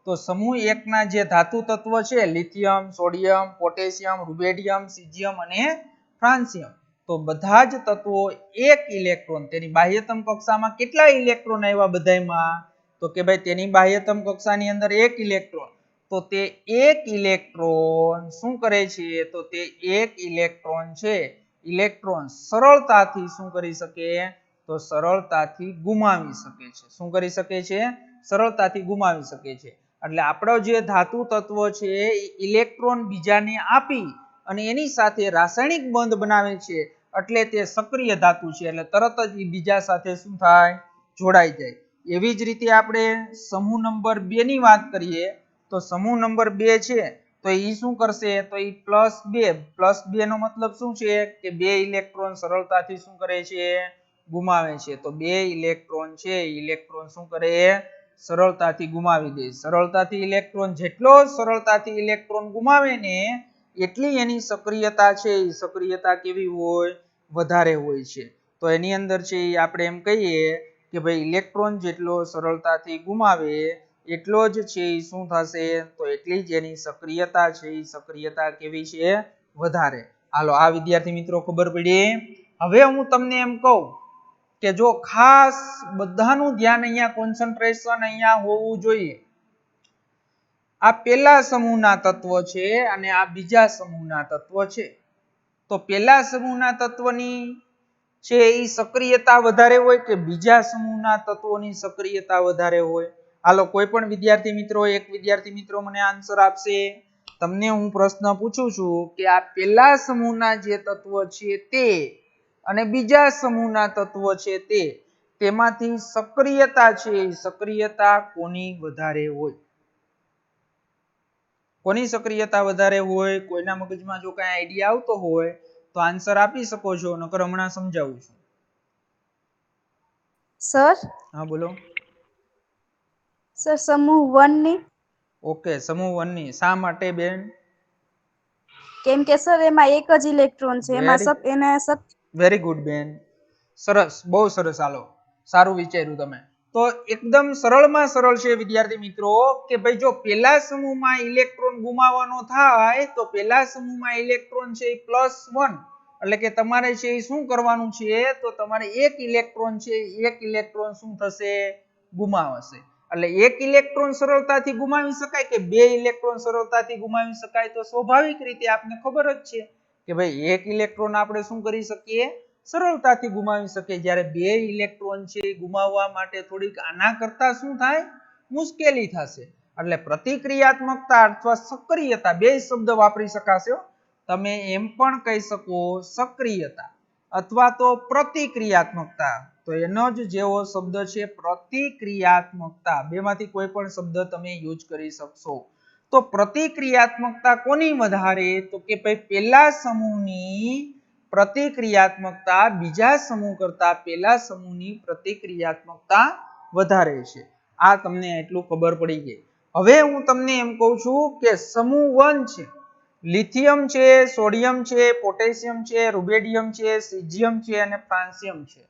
તો સમૂહ 1 ના જે ધાતુ તત્વ છે લિથિયમ, સોડિયમ, પોટેશિયમ, રુબેડિયમ, સીઝિયમ અને ફ્રાન્સિયમ, તો બધા જ તત્વો એક ઇલેક્ટ્રોન તેની બાહ્યતમ કક્ષામાં કેટલા ઇલેક્ટ્રોન આવ્યા બધાયમાં તો કે ભાઈ તેની બાહ્યતમ કક્ષાની અંદર એક ઇલેક્ટ્રોન, તો તે એક ઇલેક્ટ્રોન શું કરે છે તો તે એક ઇલેક્ટ્રોન છે ઇલેક્ટ્રોન સરળતાથી શું કરી શકે? તો સરળતાથી ગુમાવી શકે છે. શું કરી શકે છે? સરળતાથી ગુમાવી શકે છે. એટલે આપણો જે ધાતુ તત્વ છે એ ઇલેક્ટ્રોન બીજાને આપી અને એની સાથે રાસાયણિક બંધ બનાવે છે એટલે તે સક્રિય ધાતુ છે. એટલે તરત જ એ બીજા સાથે શું થાય? જોડાઈ જાય. એવી જ રીતે આપણે સમૂહ નંબર 2 ની વાત કરીએ તો સમૂહ નંબર 2 છે તો એ શું કરશે? તો એ +2 નો મતલબ શું છે? કે 2 ઇલેક્ટ્રોન સરળતાથી શું કરે છે? ગુમાવે છે. તો 2 ઇલેક્ટ્રોન છે ઇલેક્ટ્રોન શું કરે? સરળતાથી ગુમાવી દે. સરળતાથી ઇલેક્ટ્રોન જેટલો સરળતાથી ઇલેક્ટ્રોન ગુમાવે ને એટલી એની સક્રિયતા છે એ સક્રિયતા કેવી હોય? વધારે હોય છે. તો એની અંદર છે એ આપણે એમ કહીએ કે ભાઈ ઇલેક્ટ્રોન જેટલો સરળતાથી ગુમાવે એટલો જ છે એ શું થશે? તો એટલી જ એની સક્રિયતા છે એ સક્રિયતા કેવી છે? વધારે. હાલો આ વિદ્યાર્થી મિત્રો ખબર પડી? હવે હું તમને એમ કહું કે જો ખાસ બધાનું ધ્યાન અહીંયા કોન્સન્ટ્રેશન અહીંયા હોવું જોઈએ. આ પહેલા સમૂહના તત્વ છે અને આ બીજા સમૂહના તત્વ છે. તો પહેલા સમૂહના તત્વની છે એ સક્રિયતા વધારે હોય કે બીજા સમૂહના તત્વોની સક્રિયતા વધારે હોય? હાલો કોઈ પણ વિદ્યાર્થી મિત્રો એક વિદ્યાર્થી મિત્રો મને આન્સર આપશે. તમને હું પ્રશ્ન પૂછું છું કે આ પહેલા સમૂહના જે તત્વ છે તે અને બીજા સમૂહના તત્વ છે તે તેમાંથી સક્રિયતા છે સક્રિયતા કોની વધારે હોય? કોની સક્રિયતા વધારે હોય? કોઈના મગજમાં જો કાંઈ આઈડિયા આવતો હોય તો આન્સર આપી શકો છો, નકર હમણાં સમજાવું છું. સર હા બોલો. સર સમૂહ 1 ની. ઓકે સમૂહ 1 ની. શા માટે બેન? કેમ કે સર એમાં એક જ ઇલેક્ટ્રોન છે. વેરી ગુડ બેન. સરસ, બહુ સરસ. હાલો સારું વિચાર્યું તમે. તો એકદમ સરળમાં સરળ છે વિદ્યાર્થી મિત્રો કે ભાઈ જો પહેલા સમૂહમાં ઇલેક્ટ્રોન ગુમાવવાનો થાય તો પહેલા સમૂહમાં ઇલેક્ટ્રોન છે એ +1 એટલે કે તમારે છે એ શું કરવાનું છે? તો તમારે એક ઇલેક્ટ્રોન છે એક ઇલેક્ટ્રોન શું થશે? ગુમાવશે. એટલે એક ઇલેક્ટ્રોન સરળતાથી ગુમાવી શકાય કે બે ઇલેક્ટ્રોન સરળતાથી ગુમાવી શકાય? તો સ્વાભાવિક રીતે આપને ખબર જ છે કે ભાઈ એક ઇલેક્ટ્રોન આપણે શું કરી શકીએ? સરળતાથી ગુમાવી શકીએ. જ્યારે બે ઇલેક્ટ્રોન છે એ ગુમાવવા માટે થોડીક આના કરતા શું થાય? મુશ્કેલી થશે. એટલે પ્રતિક્રિયાત્મકતા અથવા સક્રિયતા બે શબ્દ વાપરી શકાશે. તમે એમ પણ કહી શકો સક્રિયતા અથવા તો પ્રતિક્રિયાત્મકતા. તો એનો જ જેવો શબ્દ છે પ્રતિક્રિયાત્મકતા. બેમાંથી કોઈ પણ શબ્દ તમે યુઝ કરી શકશો. તો પ્રતિક્રિયાત્મકતા કોની વધારે? તો કે ભાઈ પહેલા સમૂહની પ્રતિક્રિયાત્મકતા બીજા સમૂહ કરતા પહેલા સમૂહની પ્રતિક્રિયાત્મકતા વધારે છે. આ તમને એટલું ખબર પડી ગઈ. હવે હું તમને એમ કહું છું કે સમૂહ 1 છે. લિથિયમ છે, સોડિયમ છે, પોટેશિયમ છે, રૂબેડિયમ છે, સીઝિયમ છે અને ફ્રાન્સિયમ છે.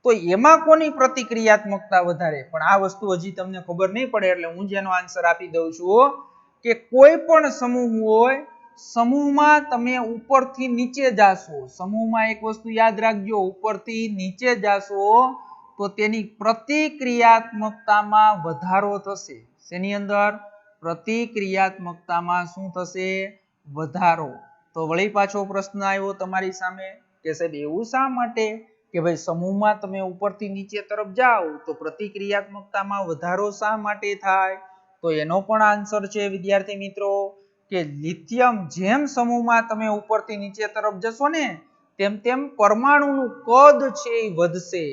તો એમાં કોની પ્રતિક્રિયાત્મકતા વધારે? પણ આ વસ્તુ હજી તમને ખબર નહીં પડે એટલે હું જેનો આન્સર આપી દઉં છું કે કોઈ પણ સમૂહ હોય સમૂહમાં તમે ઉપરથી નીચે જાશો. સમૂહમાં એક વસ્તુ યાદ રાખજો, ઉપરથી નીચે જાશો તો તેની પ્રતિક્રિયાત્મકતામાં વધારો થશે. શેની અંદર? પ્રતિક્રિયાત્મકતામાં શું થશે? વધારો. તો વળી પાછો પ્રશ્ન આવ્યો તમારી સામે કે સાહેબ એવું શા માટે કે ભાઈ સમૂહમાં તમે ઉપરથી નીચે તરફ જાઓ તો પ્રતિક્રિયાત્મકતામાં વધારો શા માટે થાય? તો એનો પણ આન્સર છે વિદ્યાર્થી મિત્રો કે લિથિયમ જેમ સમૂહમાં તમે ઉપરથી નીચે તરફ જશો ને તેમ તેમ પરમાણુનું કદ છે એ વધશે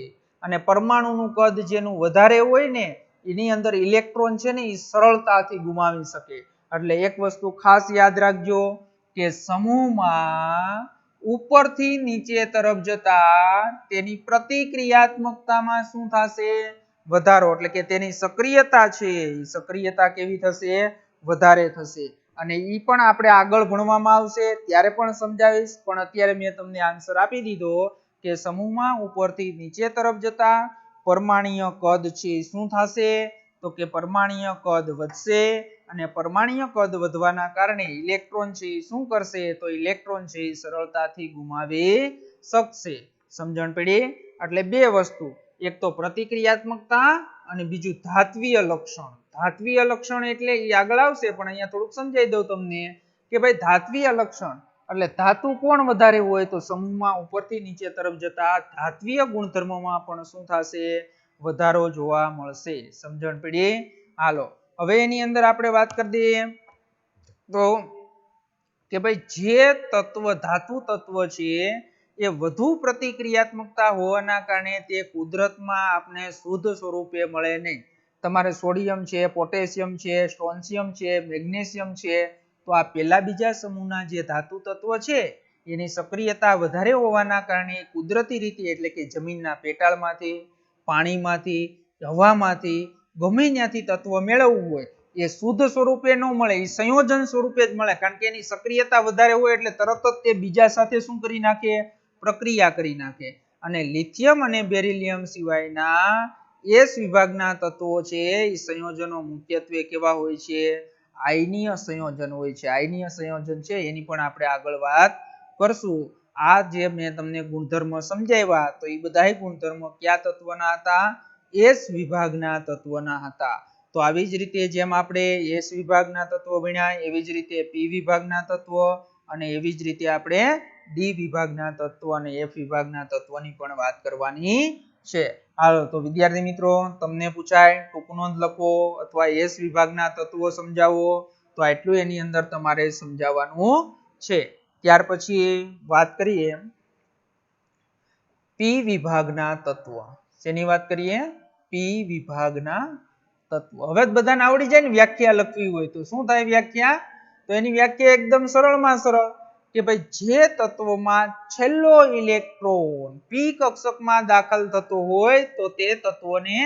અને પરમાણુનું કદ જેનું વધારે હોય ને એની અંદર ઇલેક્ટ્રોન છે ને એ સરળતાથી ગુમાવી શકે. એટલે એક વસ્તુ ખાસ યાદ રાખજો કે સમૂહમાં ઉપરથી નીચે તરફ જતા તેની પ્રતિક્રિયાત્મકતામાં શું થશે? વધારો. એટલે કે તેની સક્રિયતા છે સક્રિયતા કેવી થશે? વધારે થશે. અને ઈ પણ આપણે આગળ ભણવામાં આવશે ત્યારે પણ સમજાવીશ, પણ અત્યારે મેં તમને આન્સર આપી દીધો કે સમૂહમાં ઉપરથી નીચે તરફ જતા પરમાણ્વીય કદ છે શું થશે? તો કે પરમાણ્વીય કદ વધશે અને પરમાણ્વીય કદ વધવાના કારણે ઇલેક્ટ્રોન છે શું કરશે? તો ઇલેક્ટ્રોન છે સરળતાથી ગુમાવી શકશે. સમજણ પડી? એટલે બે વસ્તુ, એક તો પ્રતિક્રિયાત્મકતા અને બીજું ધાત્વીય લક્ષણ. ધાત્વીય લક્ષણ એટલે એ આગળ આવશે પણ અહીંયા થોડુંક સમજાવી દઉં તમને કે ભાઈ ધાત્વીય લક્ષણ એટલે ધાતુ કોણ વધારે હોય તો સમૂહમાં ઉપરથી નીચે તરફ જતા ધાત્વીય ગુણધર્મોમાં પણ શું થશે? વધારો જોવા મળશે. સમજણ પડી? હાલો હવે એની અંદર આપણે વાત કરી દઈએ તો કે ભાઈ જે તત્વ ધાતુ તત્વ છે એ વધુ પ્રતિક્રિયાત્મકતા હોવાના કારણે તે કુદરતમાં આપણે શુદ્ધ સ્વરૂપે મળે નહીં. તમારે સોડિયમ છે, પોટેશિયમ છે, સ્ટ્રોન્શિયમ છે, મેગ્નેશિયમ છે, તો આ પેલા બીજા સમૂહના જે ધાતુ તત્વ છે એની સક્રિયતા વધારે હોવાના કારણે કુદરતી રીતે એટલે કે જમીનના પેટાળમાંથી, પાણીમાંથી, હવામાંથી ગમે ત્યાંથી તત્વ મેળવવું હોય એ શુદ્ધ સ્વરૂપે ન મળે, એ સંયોજન સ્વરૂપે જ મળે. કારણ કે એની સક્રિયતા વધારે હોય એટલે તરત જ તે બીજા સાથે શું કરી નાખે? પ્રક્રિયા કરી નાખે. અને લિથિયમ અને બેરિલિયમ સિવાયના S વિભાગના તત્વો છે એ સંયોજનો મુખ્યત્વે કેવા હોય છે? આયનીય સંયોજન હોય છે. આયનીય સંયોજન છે એની પણ આપણે આગળ વાત કરશું. આ જે મેં તમને ગુણધર્મ સમજાવ્યા તો એ બધા ગુણધર્મો કયા તત્વના હતા? S વિભાગના તત્વના હતા. તો આવી જ રીતે જેમ આપણે S વિભાગના તત્વો ભણ્યા એવી જ રીતે P વિભાગના તત્વ અને એવી જ રીતે આપણે D વિભાગના તત્વ અને F વિભાગના તત્વની પણ વાત કરવાની છે. હાલો તો વિદ્યાર્થી મિત્રો તમને પૂછાય ટૂંક નોંધ લખો અથવા S વિભાગના તત્વો સમજાવો તો આટલું એની અંદર તમારે સમજાવવાનું છે. ત્યાર પછી વાત કરીએ P વિભાગના તત્વ. શેની વાત કરીએ? P વિભાગના તત્વ. હવે બધાને આવડી જાય ને વ્યાખ્યા લખવી હોય તો શું થાય વ્યાખ્યા? તો એની વ્યાખ્યા એકદમ સરળમાં સરળ કે ભાઈ જે તત્વમાં છેલ્લો ઇલેક્ટ્રોન P કક્ષકમાં દાખલ થતો હોય તો તે તત્વને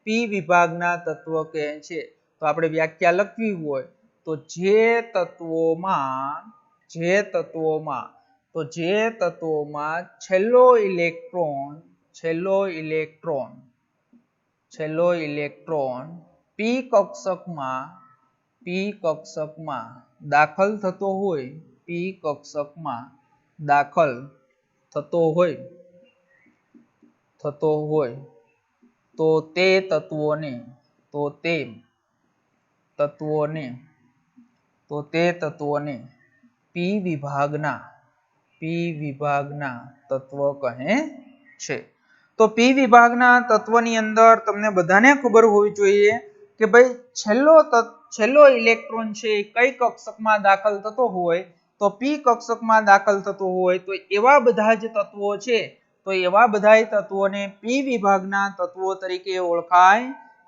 P વિભાગના તત્વ કહે છે. તો આપણે વ્યાખ્યા લખવી હોય તો જે તત્વોમાં છેલ્લો ઇલેક્ટ્રોન P કક્ષકમાં દાખલ થતો હોય તો તે તત્વોને P વિભાગના તત્વ કહે છે. તો P વિભાગના તત્વની અંદર તમને બધાને ખબર હોવી જોઈએ કે ભાઈ છેલ્લો ઇલેક્ટ્રોન છે એ કઈ કક્ષકમાં દાખલ થતો હોય તો P કક્ષકમાં દાખલ થતો હોય તો એવા બધા જ તત્વો છે તો એવા બધાય તત્વોને P વિભાગના તત્વો તરીકે ઓળખાય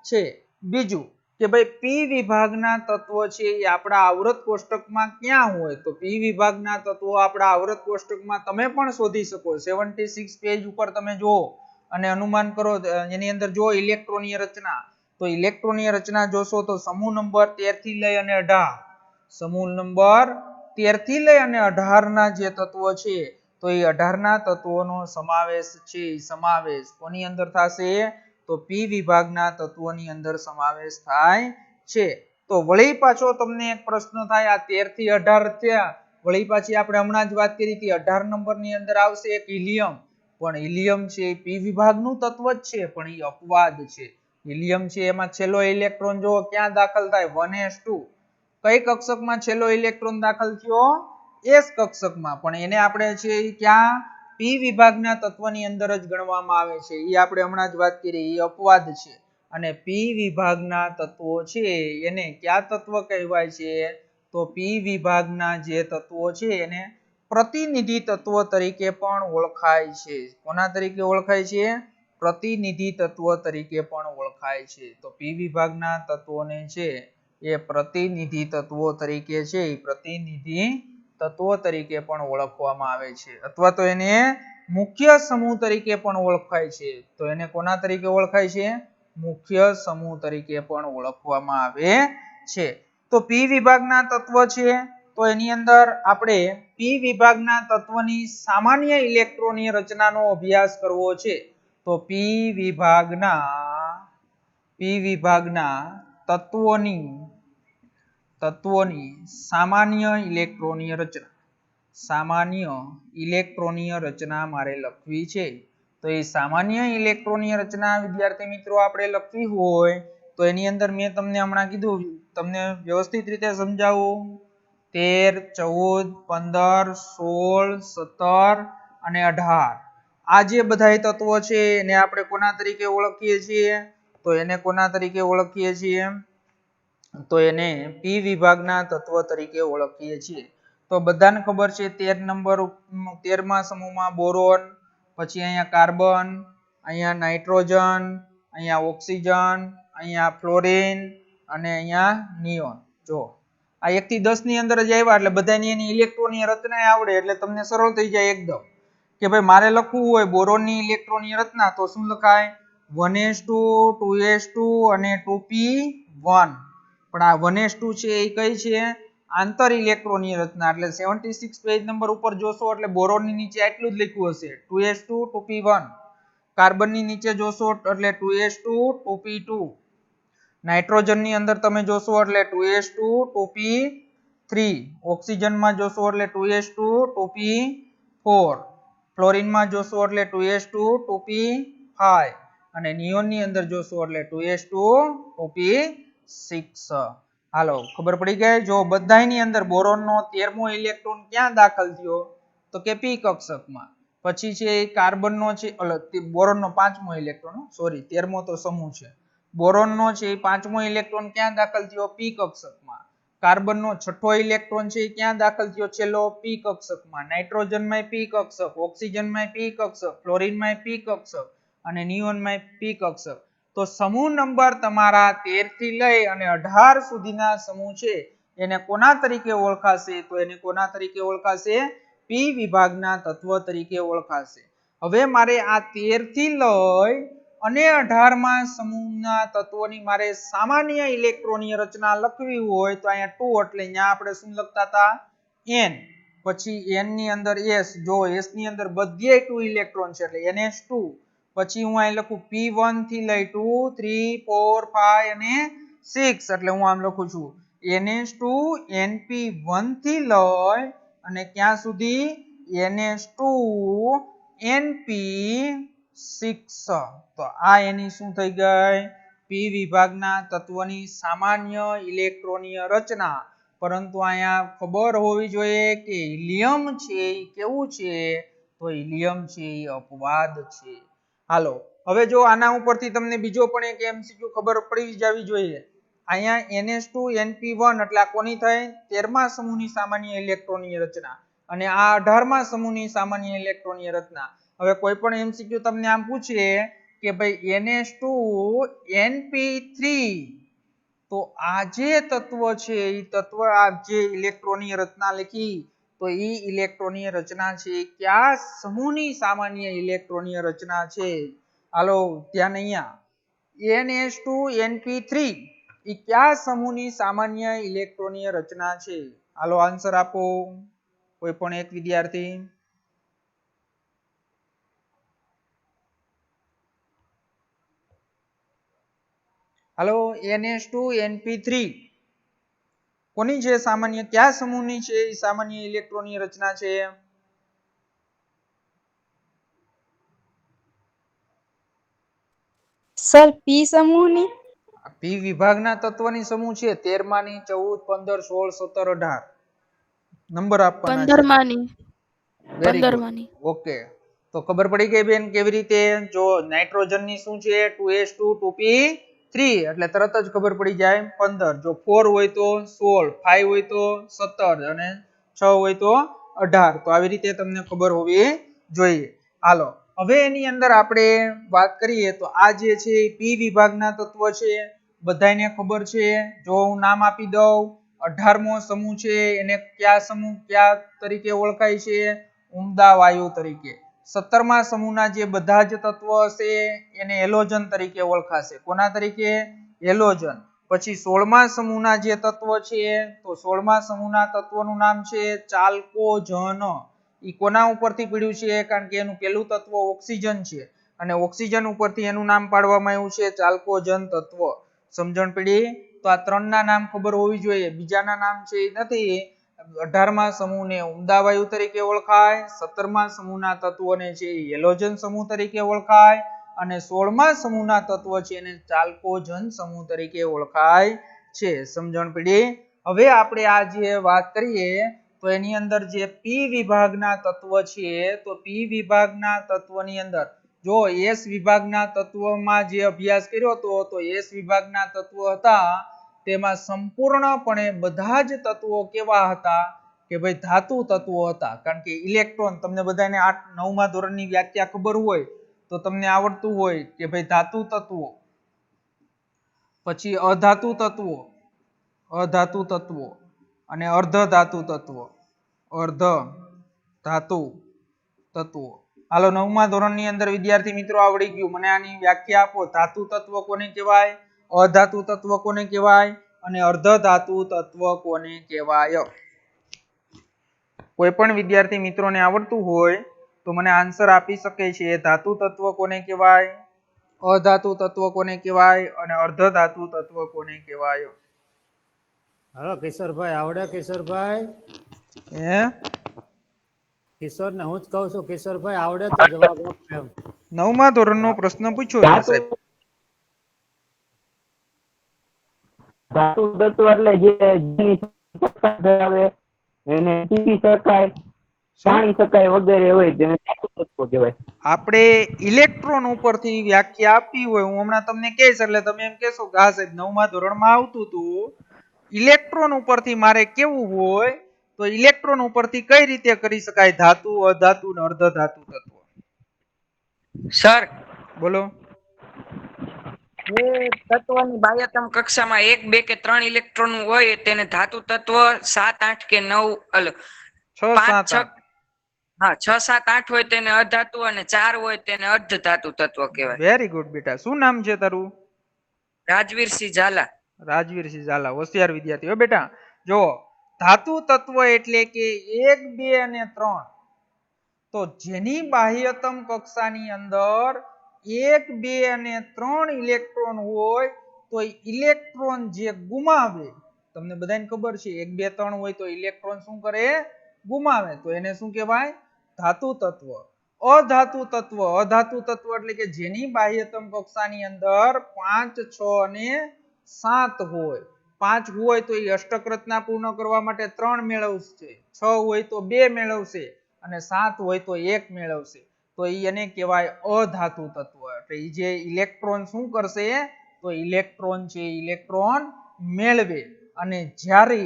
છે. બીજું કે ભાઈ P વિભાગના તત્વો છે એ આપણા આવૃત કોષ્ટકમાં ક્યાં હોય તો P વિભાગના તત્વો આપણા આવૃત કોષ્ટકમાં તમે પણ શોધી શકો. 76 પેજ ઉપર તમે જુઓ અને અનુમાન કરો એની અંદર જો ઇલેક્ટ્રોનીય રચના તો ઇલેક્ટ્રોનીય રચના જોશો તો સમૂહ નંબર 13 થી લઈ અને 18 ના જે તત્વો છે તો એ 18 ના તત્વોનો સમાવેશ કોની અંદર થશે? તો P વિભાગના તત્વોની અંદર સમાવેશ થાય છે. તો વળી પાછો તમને એક પ્રશ્ન થાય આ 13 થી 18 થયા વળી પાછી આપણે હમણાં જ વાત કરી હતી 18 નંબરની અંદર આવશે એક હિલિયમ. પણ હિલિયમ છે એ P વિભાગનું તત્વ જ છે પણ એ અપવાદ છે. હિલિયમ છે એમાં છેલ્લો ઇલેક્ટ્રોન જો ક્યાં દાખલ થાય 1s2 કઈ કક્ષકમાં છેલ્લો ઇલેક્ટ્રોન દાખલ થયો? S કક્ષકમાં. પણ એને આપણે છે ક્યાં? P વિભાગના તત્વની અંદર જ ગણવામાં આવે છે. એ આપણે હમણાં જ વાત કરી એ અપવાદ છે. અને P વિભાગના તત્વો છે એને કયા તત્વ કહેવાય છે? તો P વિભાગના જે તત્વો છે એને પ્રતિનિધિ તત્વ તરીકે પણ ઓળખાય છે. કોના તરીકે ઓળખાય છે? પ્રતિનિધિ તત્વ તરીકે પણ ઓળખાય છે. તો P વિભાગના તત્વોને છે એ પ્રતિનિધિ તત્વો તરીકે પણ ઓળખવામાં આવે છે. અથવા તો એને મુખ્ય સમૂહ તરીકે પણ ઓળખાય છે. તો એને કોના તરીકે ઓળખાય છે? મુખ્ય સમૂહ તરીકે પણ ઓળખવામાં આવે છે. તો P વિભાગના તત્વ છે તો એની અંદર આપણે P વિભાગના તત્વની સામાન્ય ઇલેક્ટ્રોનીય રચનાનો અભ્યાસ કરવો છે. તો P વિભાગના તત્વોની સામાન્ય ઇલેક્ટ્રોનીય રચના મારે લખવી છે. તો એ સામાન્ય ઇલેક્ટ્રોનીય રચના વિદ્યાર્થી મિત્રો આપણે લખવી હોય તો એની અંદર મેં તમને હમણાં કીધું તમને વ્યવસ્થિત રીતે સમજાવું 13, 14, 15, 16, 17 અને 18 આ જે બધા તત્વો છે એને આપણે કોના તરીકે ઓળખીએ છીએ? તો એને કોના તરીકે ઓળખીએ છીએ? તો એને પી વિભાગના તત્વ તરીકે ઓળખીએ છીએ. તો બધાને ખબર છે 13મા સમૂહમાં બોરોન, પછી અહીંયા કાર્બન, અહીંયા નાઇટ્રોજન, અહીંયા ઓક્સિજન, અહીંયા ફ્લોરિન અને અહીંયા નિયોન. જો આ 1 થી 10 ની અંદર જ આવ્યા એટલે બધાની એની ઇલેક્ટ્રોનની રચના આવડે એટલે તમને સરળ થઈ જાય એકદમ કે ભાઈ મારે લખવું હોય બોરોનની ઇલેક્ટ્રોનની રચના તો શું લખાય? 1s2 2s2 અને 2p1. પણ આ 1s2 છે એ કઈ છે? આંતર ઇલેક્ટ્રોનની રચના. એટલે 76 પેજ નંબર ઉપર જોશો એટલે બોરોનની નીચે આટલું જ લખ્યું હશે 2s2 2p1. કાર્બનની નીચે જોશો એટલે 2s2 2p2. નાઇટ્રોજનની અંદર તમે જોશો એટલે 2s2 2p3. ઓક્સિજનમાં જોશો એટલે 2s2 2p4. ફ્લોરિનમાં જોશો એટલે 2s2 2p5 અને નિયોનની અંદર જોશો એટલે 2s2 2p6. હાલો ખબર પડી ગઈ? જો બધાયની અંદર બોરોનનો 13મો ઇલેક્ટ્રોન ક્યાં દાખલ થયો? તો કે p કક્ષકમાં. પછી છે કાર્બનનો છે બોરોનનો 5મો ઇલેક્ટ્રોન, સોરી 13મો તો સમૂહ છે. બોરોનનો છે 5મો ઇલેક્ટ્રોન ક્યાં દાખલ થયો? p કક્ષકમાં. કાર્બનનો 6થો ઇલેક્ટ્રોન છે ક્યાં દાખલ થયો? છેલ્લો p કક્ષકમાં. નાઇટ્રોજનમાં p કક્ષક, ઓક્સિજનમાં p કક્ષક, ફ્લોરિનમાં p કક્ષક અને નિયોનમાં p કક્ષક. તો સમૂહ નંબર તમારા 13 થી લઈ અને 18 સુધીના સમૂહ છે એને કોના તરીકે ઓળખાશે? તો એને કોના તરીકે ઓળખાશે? p વિભાગના તત્વ તરીકે ઓળખાશે. હવે મારે આ 13 થી લઈ અને 18મા સમૂહના તત્વોની મારે સામાન્ય ઇલેક્ટ્રોનીય રચના લખવી હોય તો અહીંયા 2 એટલે અહીંયા આપણે શું લખતા હતા? n. પછી n ની અંદર s. જો s ની અંદર બધેય 2 ઇલેક્ટ્રોન છે એટલે ns2. પછી હું અહીં લખું p1 થી લઈ 2 3 4 5 અને 6 એટલે હું આમ લખું છું ns2 np1 થી લઈ અને ક્યાં સુધી? ns2 np6. તો આ એની શું થઈ ગઈ? p વિભાગના તત્વની સામાન્ય ઇલેક્ટ્રોનીય રચના. પરંતુ અહીંયા ખબર હોવી જોઈએ કે હિલિયમ છે એ કેવું છે? તો હિલિયમ છે એ અપવાદ છે. હાલો હવે જો આના ઉપરથી તમને બીજો પણ એક MCQ ખબર પડી જવી જોઈએ. અહીંયા ns2 np1 એટલે આ કોની થઈ? 13મા સમૂહની સામાન્ય ઇલેક્ટ્રોનીય રચના અને આ 18મા સમૂહની સામાન્ય ઇલેક્ટ્રોનીય રચના. હવે કોઈ પણ MCQ તમને આમ પૂછે કે ભાઈ ns2 np3 તો આ જે તત્વ છે એ તત્વ આ જે ઇલેક્ટ્રોનીય રચના લખી તો એ ઇલેક્ટ્રોનીય રચના છે કયા સમૂહની સામાન્ય ઇલેક્ટ્રોનીય રચના છે? હાલો ધ્યાન અહીંયા ns2 np3 એ કયા સમૂહની સામાન્ય ઇલેક્ટ્રોનીય રચના છે? હાલો આન્સર આપો કોઈ પણ એક વિદ્યાર્થી. હાલો ns2 np3 કોની છે સામાન્ય? કયા સમૂહની છે એ સામાન્ય ઇલેક્ટ્રોનીય રચના છે? સર પી સમૂહની. p વિભાગના તત્વની સમૂહ છે 13માની 14 15 16 17 18 નંબર આપવાના છે. 15માની. Very good. 15માની. ઓકે તો ખબર પડી ગઈ બેન કેવી રીતે? જો નાઇટ્રોજનની શું છે? 2s2 2p3 એટલે તરત જ ખબર પડી જાય 15. જો 4 હોય તો 16, 5 હોય તો 17 અને 6 હોય તો 18. તો આવી રીતે તમને ખબર હોવી જોઈએ. હાલો હવે એની અંદર આપણે વાત કરીએ તો આ જે છે p વિભાગના તત્વ છે બધાને ખબર છે. જો હું નામ આપી દઉં 18મો સમૂહ છે એને કયા સમૂહ કયા તરીકે ઓળખાય છે? ઉમદા વાયુ તરીકે. 17મા સમૂહના જે બધા જ તત્વો હશે એને હેલોજન તરીકે ઓળખાશે. કોના તરીકે? હેલોજન. પછી 16મા સમૂહના જે તત્વો છે તો 16મા સમૂહના તત્વોનું નામ છે ચાલ્કોજન. ઈ કોના ઉપરથી પડ્યું છે? કારણ કે એનું પહેલું તત્વ ઓક્સિજન છે અને ઓક્સિજન ઉપરથી એનું નામ પાડવામાં આવ્યું છે ચાલ્કોજન તત્વ. સમજણ પડી? તો આ ત્રણના નામ ખબર હોવી જોઈએ. બીજાના નામ છે એ નથી. 18મા સમૂહને ઉમદા વાયુ તરીકે ઓળખાય, 17મા સમૂહના તત્વોને છે હેલોજન સમૂહ તરીકે ઓળખાય અને 16મા સમૂહના તત્વ છે એને ચાલ્કોજન સમૂહ તરીકે ઓળખાય છે. સમજણ પડી? હવે આપણે આ જે વાત કરીએ તો એની અંદર જે પી વિભાગના તત્વ છે તો પી વિભાગના તત્વની અંદર જો એસ વિભાગના તત્વમાં જે અભ્યાસ કર્યો હતો તો એસ વિભાગના તત્વો હતા તેમાં સંપૂર્ણપણે બધા જ તત્વો કેવા હતા કે ભાઈ ધાતુ તત્વો હતા. કારણ કે ઇલેક્ટ્રોન તમને બધાને 9મા ધોરણની વ્યાખ્યા ખબર હોય તો તમને આવડતું હોય કે ભાઈ ધાતુ તત્વો, પછી અધાતુ તત્વો અને અર્ધ ધાતુ તત્વો. હાલો 9મા ધોરણની અંદર વિદ્યાર્થી મિત્રો આવડી ગયું. મને આની વ્યાખ્યા આપો. ધાતુ તત્વ કોને કહેવાય, અધાતુ તત્વ કોને કહેવાય અને અર્ધ ધાતુ તત્વ કોને કહેવાય? કોઈ પણ વિદ્યાર્થી મિત્રોને આવડતું હોય તો મને આન્સર આપી શકે છે. ધાતુ તત્વ કોને કહેવાય, અધાતુ તત્વ કોને કહેવાય અને અર્ધ ધાતુ તત્વ કોને કહેવાય? હાલો કિશોરભાઈ આવડે? કિશોરભાઈ કિશોર ને હું જ કહું છું, કિશોરભાઈ આવડે તો જવાબ આપો એમ. 9મા ધોરણનો પ્રશ્ન પૂછ્યો છે સાહેબ. ધાતુ તત્વ એટલે જે ધરાવે એને ટીપી શકાય, જાણી શકાય વગેરે હોય તેને ધાતુ તત્વ કહેવાય. આપણે ઇલેક્ટ્રોન ઉપરથી વ્યાખ્યા આપી હોય, હું હમણાં તમને કહીશ એટલે તમે એમ કહેશો કે હા સાહેબ 9મા ધોરણમાં આવતું હતું. ઇલેક્ટ્રોન ઉપરથી મારે કેવું હોય તો ઇલેક્ટ્રોન ઉપરથી કઈ રીતે કરી શકાય ધાતુ, અધાતુ અને અર્ધ ધાતુ તત્વ? સર બોલો. જે તત્વની બાહ્યતમ કક્ષામાં 1, 2 કે 3 ઇલેક્ટ્રોન હોય તેને ધાતુ તત્વ, 7, 8 કે 9 6, 5, 7, 6 હા 6, 7, 8 હોય તેને અધાતુ અને 4 હોય તેને અર્ધ ધાતુ તત્વ કહેવાય. વેરી ગુડ બેટા. શું નામ છે તારું? રાજવીરસિંહ ઝાલા. રાજવીરસિંહ ઝાલા. હોશિયાર વિદ્યાર્થી હો બેટા. જો ધાતુ તત્વ એટલે કે 1, 2 અને 3 તો જેની બાહ્યતમ કક્ષાની અંદર 1, 2 અને 3 ઇલેક્ટ્રોન હોય તો ઇલેક્ટ્રોન જે ગુમાવે, તમને બધાને ખબર છે 1, 2, 3 હોય તો ઇલેક્ટ્રોન શું કરે, ગુમાવે, તો એને શું કહેવાય, ધાતુ તત્વ. અધાતુ તત્વ એટલે કે જેની બાહ્યતમ કક્ષાની અંદર 5, 6 અને 7 હોય. 5 હોય તો એ અષ્ટક રચના પૂર્ણ કરવા માટે 3 મેળવશે, 6 હોય તો 2 મેળવશે અને 7 હોય તો 1 મેળવશે. તો એને કહેવાય અધાતુ તત્વ. એટલે એ જે ઇલેક્ટ્રોન શું કરશે તો ઇલેક્ટ્રોન છે ઇલેક્ટ્રોન મેળવે. અને જ્યારે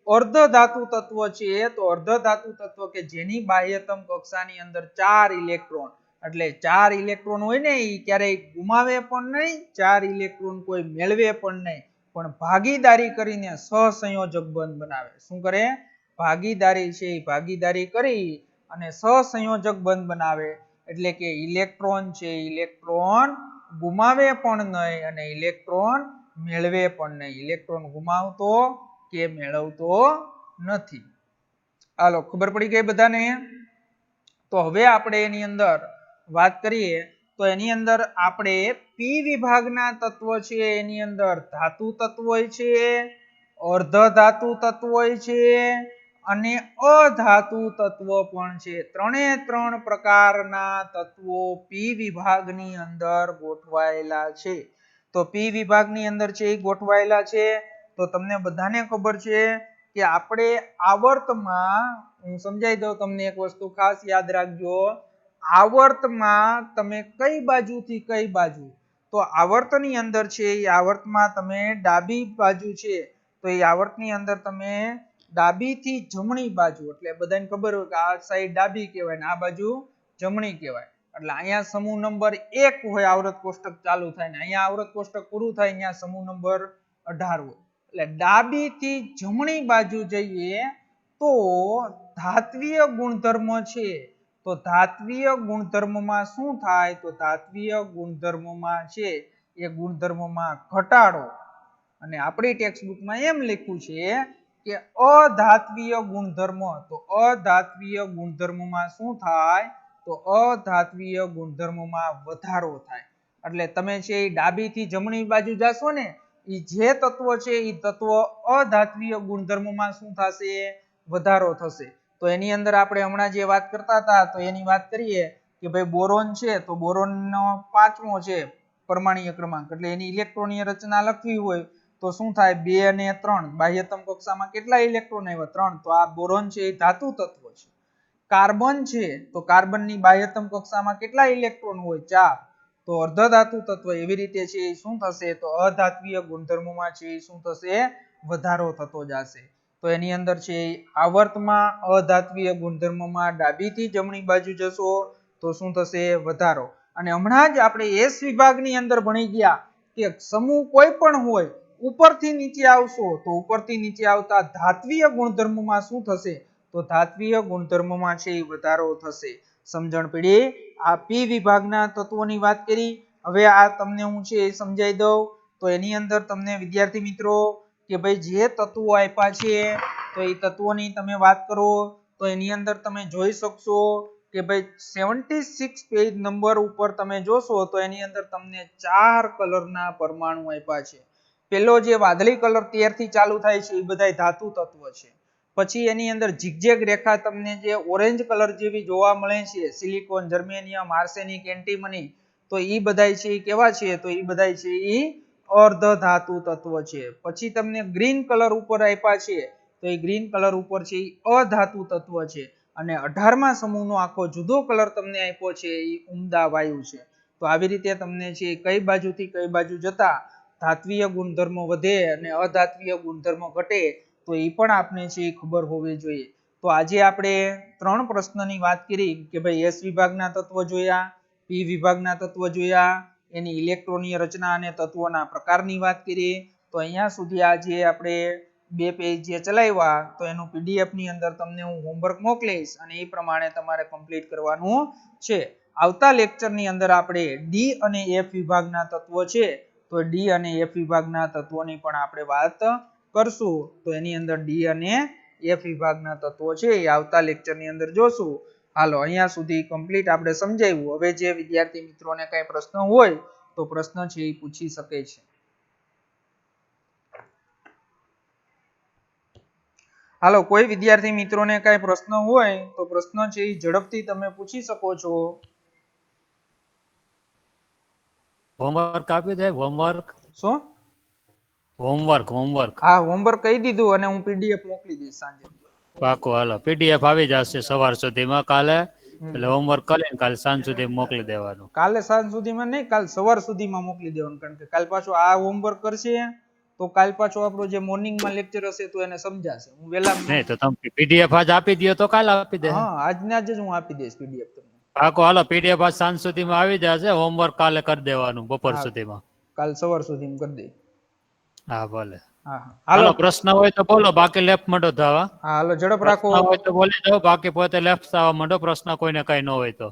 અર્ધ ધાતુ તત્વ છે તો અર્ધ ધાતુ તત્વ કે જેની બાહ્યતમ કક્ષાની અંદર 4 ઇલેક્ટ્રોન, એટલે 4 ઇલેક્ટ્રોન હોય ને એ ક્યારેય ગુમાવે પણ નહીં, 4 ઇલેક્ટ્રોન કોઈ મેળવે પણ નહીં, પણ ભાગીદારી કરીને સહસંયોજક બંધ બનાવે. શું કરે? ભાગીદારી છે એ ભાગીદારી કરી અને સહસંયોજક બંધ બનાવે. એટલે કે ઇલેક્ટ્રોન છે ઇલેક્ટ્રોન ગુમાવે પણ નહીં અને ઇલેક્ટ્રોન મેળવે પણ નહીં. ઇલેક્ટ્રોન ગુમાવતો કે મેળવતો નથી. હાલો ખબર પડી ગઈ બધાને? તો હવે આપણે એની અંદર વાત કરીએ તો એની અંદર આપણે પી વિભાગના તત્વ છે એની અંદર ધાતુ તત્વ હોય છે, અર્ધ ધાતુ તત્વ હોય છે અને અધાતુ તત્વ પણ છે. 3 પ્રકારના તત્વો પી વિભાગની અંદર ગોઠવાયેલા છે. તો પી વિભાગની અંદર છે એ ગોઠવાયેલા છે. તો તમને બધાને ખબર છે કે આપણે આવર્તમાં, હું સમજાવી દઉં તમને એક વસ્તુ ખાસ યાદ રાખજો, આવર્તમાં તમે કઈ બાજુથી કઈ બાજુ, તો આવર્તની અંદર છે એ આવર્તમાં તમે ડાબી બાજુ છે તો એ આવર્તની અંદર તમે ડાબીથી જમણી બાજુ, એટલે બધાને ખબર હોય કે આ સાઈડ ડાબી કહેવાય ને આ બાજુ જમણી કહેવાય. એટલે અહીંયા સમૂહ નંબર 1 હોય, આવર્ત કોષ્ટક ચાલુ થાય ને અહીંયા આવર્ત કોષ્ટક પૂરું થાય, અહીંયા સમૂહ નંબર 18 હોય. એટલે ડાબીથી જમણી બાજુ જઈએ તો ધાત્વિય ગુણધર્મ છે. તો ધાત્વિય ગુણધર્મમાં શું થાય તો ધાત્વિય ગુણધર્મમાં છે એ ગુણધર્મમાં ઘટાડો. અને આપણી ટેક્સ્ટબુકમાં એમ લખ્યું છે કે અધાત્વિય ગુણધર્મ, તો અધાત્વિય ગુણધર્મમાં શું થાય તો અધાત્વિય ગુણધર્મમાં વધારો થાય. એટલે તમે છે એ ડાબીથી જમણી બાજુ જાશો ને એ જે તત્વ છે એ તત્વ અધાત્વિય ગુણધર્મમાં શું થશે, વધારો થશે. તો એની અંદર આપણે હમણાં જે વાત કરતા હતા તો એની વાત કરીએ કે ભાઈ બોરોન છે તો બોરોનનો 5મો છે પરમાણ્વીય ક્રમાંક, એટલે એની ઇલેક્ટ્રોનીય રચના લખવી હોય તો શું થાય 2 અને 3 બાહ્યતમ કક્ષામાં કેટલા ઇલેક્ટ્રોન આવ્યા 3 તો આ બોરોન છે એ ધાતુ તત્વ છે. કાર્બન છે તો કાર્બનની બાહ્યતમ કક્ષામાં કેટલા ઇલેક્ટ્રોન હોય 4 તો અર્ધધાતુ તત્વ એવી રીતે છે એ શું થશે તો અધાત્વીય ગુણધર્મોમાં છે એ શું થશે વધારો થતો જશે. તો એની અંદર છે આવર્તમાં અધાત્વીય ગુણધર્મોમાં ડાબીથી જમણી બાજુ જશો તો શું થશે વધારો. અને હમણાં જ આપણે એસ વિભાગની અંદર ભણી ગયા કે સમૂહ કોઈ પણ હોય ઉપરથી નીચે આવશો તો ઉપરથી નીચે આવતા ધાત્વીય ગુણધર્મોમાં શું થશે તો ધાત્વીય ગુણધર્મોમાં છે એ વધારો થશે. સમજણ પડી. આ પી વિભાગના તત્વોની વાત કરી. હવે આ તમને હું છે એ સમજાઈ દઉં તો એની અંદર તમને વિદ્યાર્થી મિત્રો કે ભાઈ જે તત્વો આપ્યા છે તો એ તત્વોની તમે વાત કરો તો એની અંદર તમે જોઈ શકશો કે ભાઈ 76 પેજ નંબર ઉપર તમે જોશો તો એની અંદર તમને 4 કલરના પરમાણુ આપ્યા છે. પેલો જે વાદળી કલર 13 થી ચાલુ થાય છે એ બધા ધાતુ તત્વ છે. પછી એની અંદર ઝિગઝેગ રેખા તમને જે ઓરેન્જ કલર જેવી જોવા મળે છે સિલિકોન, જર્મેનિયમ, આર્સેનિક, એન્ટીમની તો એ બધાય છે એ કેવા છે તો એ બધાય છે એ અર્ધ ધાતુ તત્વ છે. પછી તમને ગ્રીન કલર ઉપર આપ્યા છે તો એ ગ્રીન કલર ઉપર છે એ અધાતુ તત્વ છે. અને 18મા સમૂહનો આખો જુદો કલર તમને આપ્યો છે એ ઉમદા વાયુ છે. તો આવી રીતે તમને છે કઈ બાજુથી કઈ બાજુ જતા ધાત્વીય ગુણધર્મો વધે અને અધાત્વીય ગુણધર્મો ઘટે તો એ પણ આપને છે એ ખબર હોવી જોઈએ. તો આજે આપણે 3 પ્રશ્નની વાત કરી કે ભાઈ એસ વિભાગના તત્વો જોયા, પી વિભાગના તત્વો જોયા, એની ઇલેક્ટ્રોનીય રચના અને તત્વોના પ્રકારની વાત કરી. તો અહીંયા સુધી આજે આપણે 2 પેજ જે ચલાવ્યા તો એનું પીડીએફ ની અંદર તમને હું હોમવર્ક મોકલીશ અને એ પ્રમાણે તમારે કમ્પ્લીટ કરવાનું છે. આવતા લેક્ચરની અંદર આપણે ડી અને એફ વિભાગના તત્વો છે તો ડી અને એફ વિભાગના તત્વોની પણ આપણે વાત કરશું. તો એની અંદર ડી અને એફ વિભાગના તત્વો છે એ આવતા લેક્ચરની અંદર જોશું. હાલો અહીંયા સુધી કમ્પ્લીટ આપણે સમજાવ્યું. હવે જે વિદ્યાર્થી મિત્રોને કઈ પ્રશ્ન હોય તો પ્રશ્ન છે એ પૂછી શકે છે. હાલો કોઈ વિદ્યાર્થી મિત્રોને કઈ પ્રશ્ન હોય તો પ્રશ્ન છે એ ઝડપથી તમે પૂછી શકો છો. હોમવર્ક આપી દે. હોમવર્ક શું? હોમવર્ક હા હોમવર્ક કહી દીધું અને હું પીડીએફ મોકલી દઈશ સાંજે. પાકું. હાલો પીડીએફ આવી જશે સવાર સુધીમાં કાલે, એટલે હોમવર્ક કરીને કાલે સાંજ સુધી મોકલી દેવાનું. કાલે સાંજ સુધીમાં નહીં, કાલ સવાર સુધીમાં મોકલી દેવાનું. કારણ કે કાલ પાછું આ હોમવર્ક કરશે તો કાલ પાછો આપણો જે મોર્નિંગમાં લેક્ચર હશે તો એને સમજાશે. હું વેલા નહીં તો તમે પીડીએફ આજ આપી દો તો કાલે આપી દે. હા આજના જ હું આપી દઈશ પીડીએફ તમને. પાકું. હાલો પીડીએફ આજ સાંજ સુધીમાં આવી જશે. હોમવર્ક કાલે કરી દેવાનું બપોર હા, સુધીમાં. કાલ સવાર સુધીમાં કરી દઈ. હા ભલે. હા હા હાલો હાલો. પ્રશ્ન હોય તો બોલો, બાકી લેફ્ટ માંડો થવા. હા હાલો ઝડપ રાખો. પ્રશ્ન હોય તો બોલી દો, બાકી પોતે લેફ્ટ થવા માંડો. પ્રશ્ન કોઈને કઈ ન હોય તો.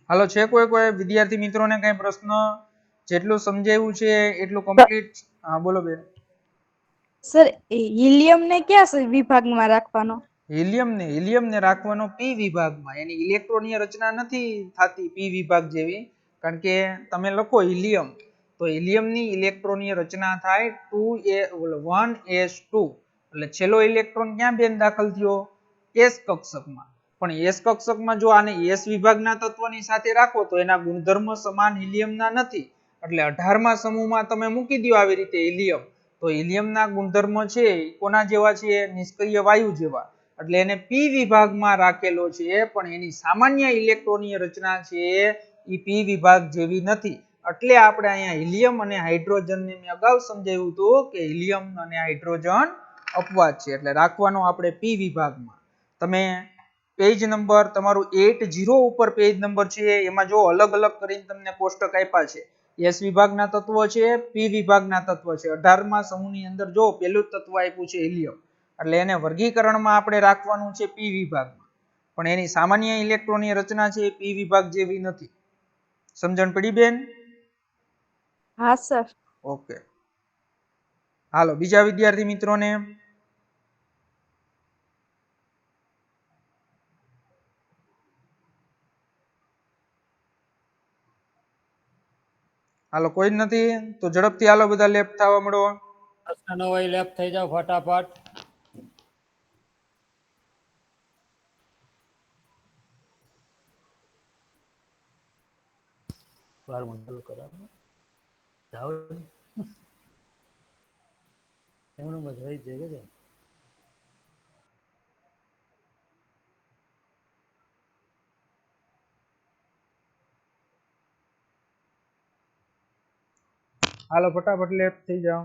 હાલો છે કોઈ વિદ્યાર્થી મિત્રોને કઈ પ્રશ્ન? જેટલું સમજાવ્યું છે એટલું કમ્પ્લીટ. હા બોલો બેન. સર હિલિયમ ને ક્યાં વિભાગમાં રાખવાનો? હિલિયમ ને રાખવાનો પી વિભાગમાં. એની ઇલેક્ટ્રોનીય રચના નથી થતી પી વિભાગ જેવી. કારણ કે તમે લખો હિલિયમ તો હિલિયમની ઇલેક્ટ્રોનીય રચના થાય 1s2 એટલે છેલ્લો ઇલેક્ટ્રોન ક્યાં બેન દાખલ થયો એસ કક્ષકમાં. પણ એસ કક્ષકમાં જો આને એસ વિભાગના તત્વની સાથે રાખો તો એના ગુણધર્મ સમાન હિલિયમના નથી. એટલે 18મા સમૂહમાં તમે મૂકી દો આવી રીતે હિલિયમ તો હિલિયમના ગુણધર્મ છે કોના જેવા છે નિષ્ક્રિય વાયુ જેવા. એટલે એને પી વિભાગમાં રાખેલો છે પણ એની સામાન્ય ઇલેક્ટ્રોનીય રચના છે એ પી વિભાગ જેવી નથી. એટલે આપણે અહીંયા હિલિયમ અને હાઇડ્રોજનને મેં અગાઉ સમજાવ્યું હતું કે હિલિયમ અને હાઇડ્રોજન અપવાદ છે એટલે રાખવાનો આપણે પી વિભાગમાં. તમે પેજ નંબર તમારું 80 ઉપર પેજ નંબર છે એમાં જો અલગ અલગ કરીને તમને કોષ્ટક આપ્યા છે. એસ વિભાગના તત્વો છે, પી વિભાગના તત્વો છે. 18મા સમૂહની અંદર જો પેલું તત્વ આપ્યું છે હિલિયમ એટલે એને વર્ગીકરણમાં આપણે રાખવાનું છે પી વિભાગમાં. પણ એની સામાન્ય ઇલેક્ટ્રોનની રચના છે એ પી વિભાગ જેવી નથી. સમજણ પડી બેન? હા સર. ઓકે હાલો બીજા વિદ્યાર્થી મિત્રોને. હાલો કોઈ જ નથી તો ઝડપથી હાલો બધા લેફ્ટ થવા મળો. પ્રશ્ન ન હોય લેફ્ટ થઈ જાવ ફટાફટ. 12 ચાલુ કરાવો જાવ એમનું મત રહી જાય કે હાલો ફટાફટ લેફ્ટ થઈ જાઓ.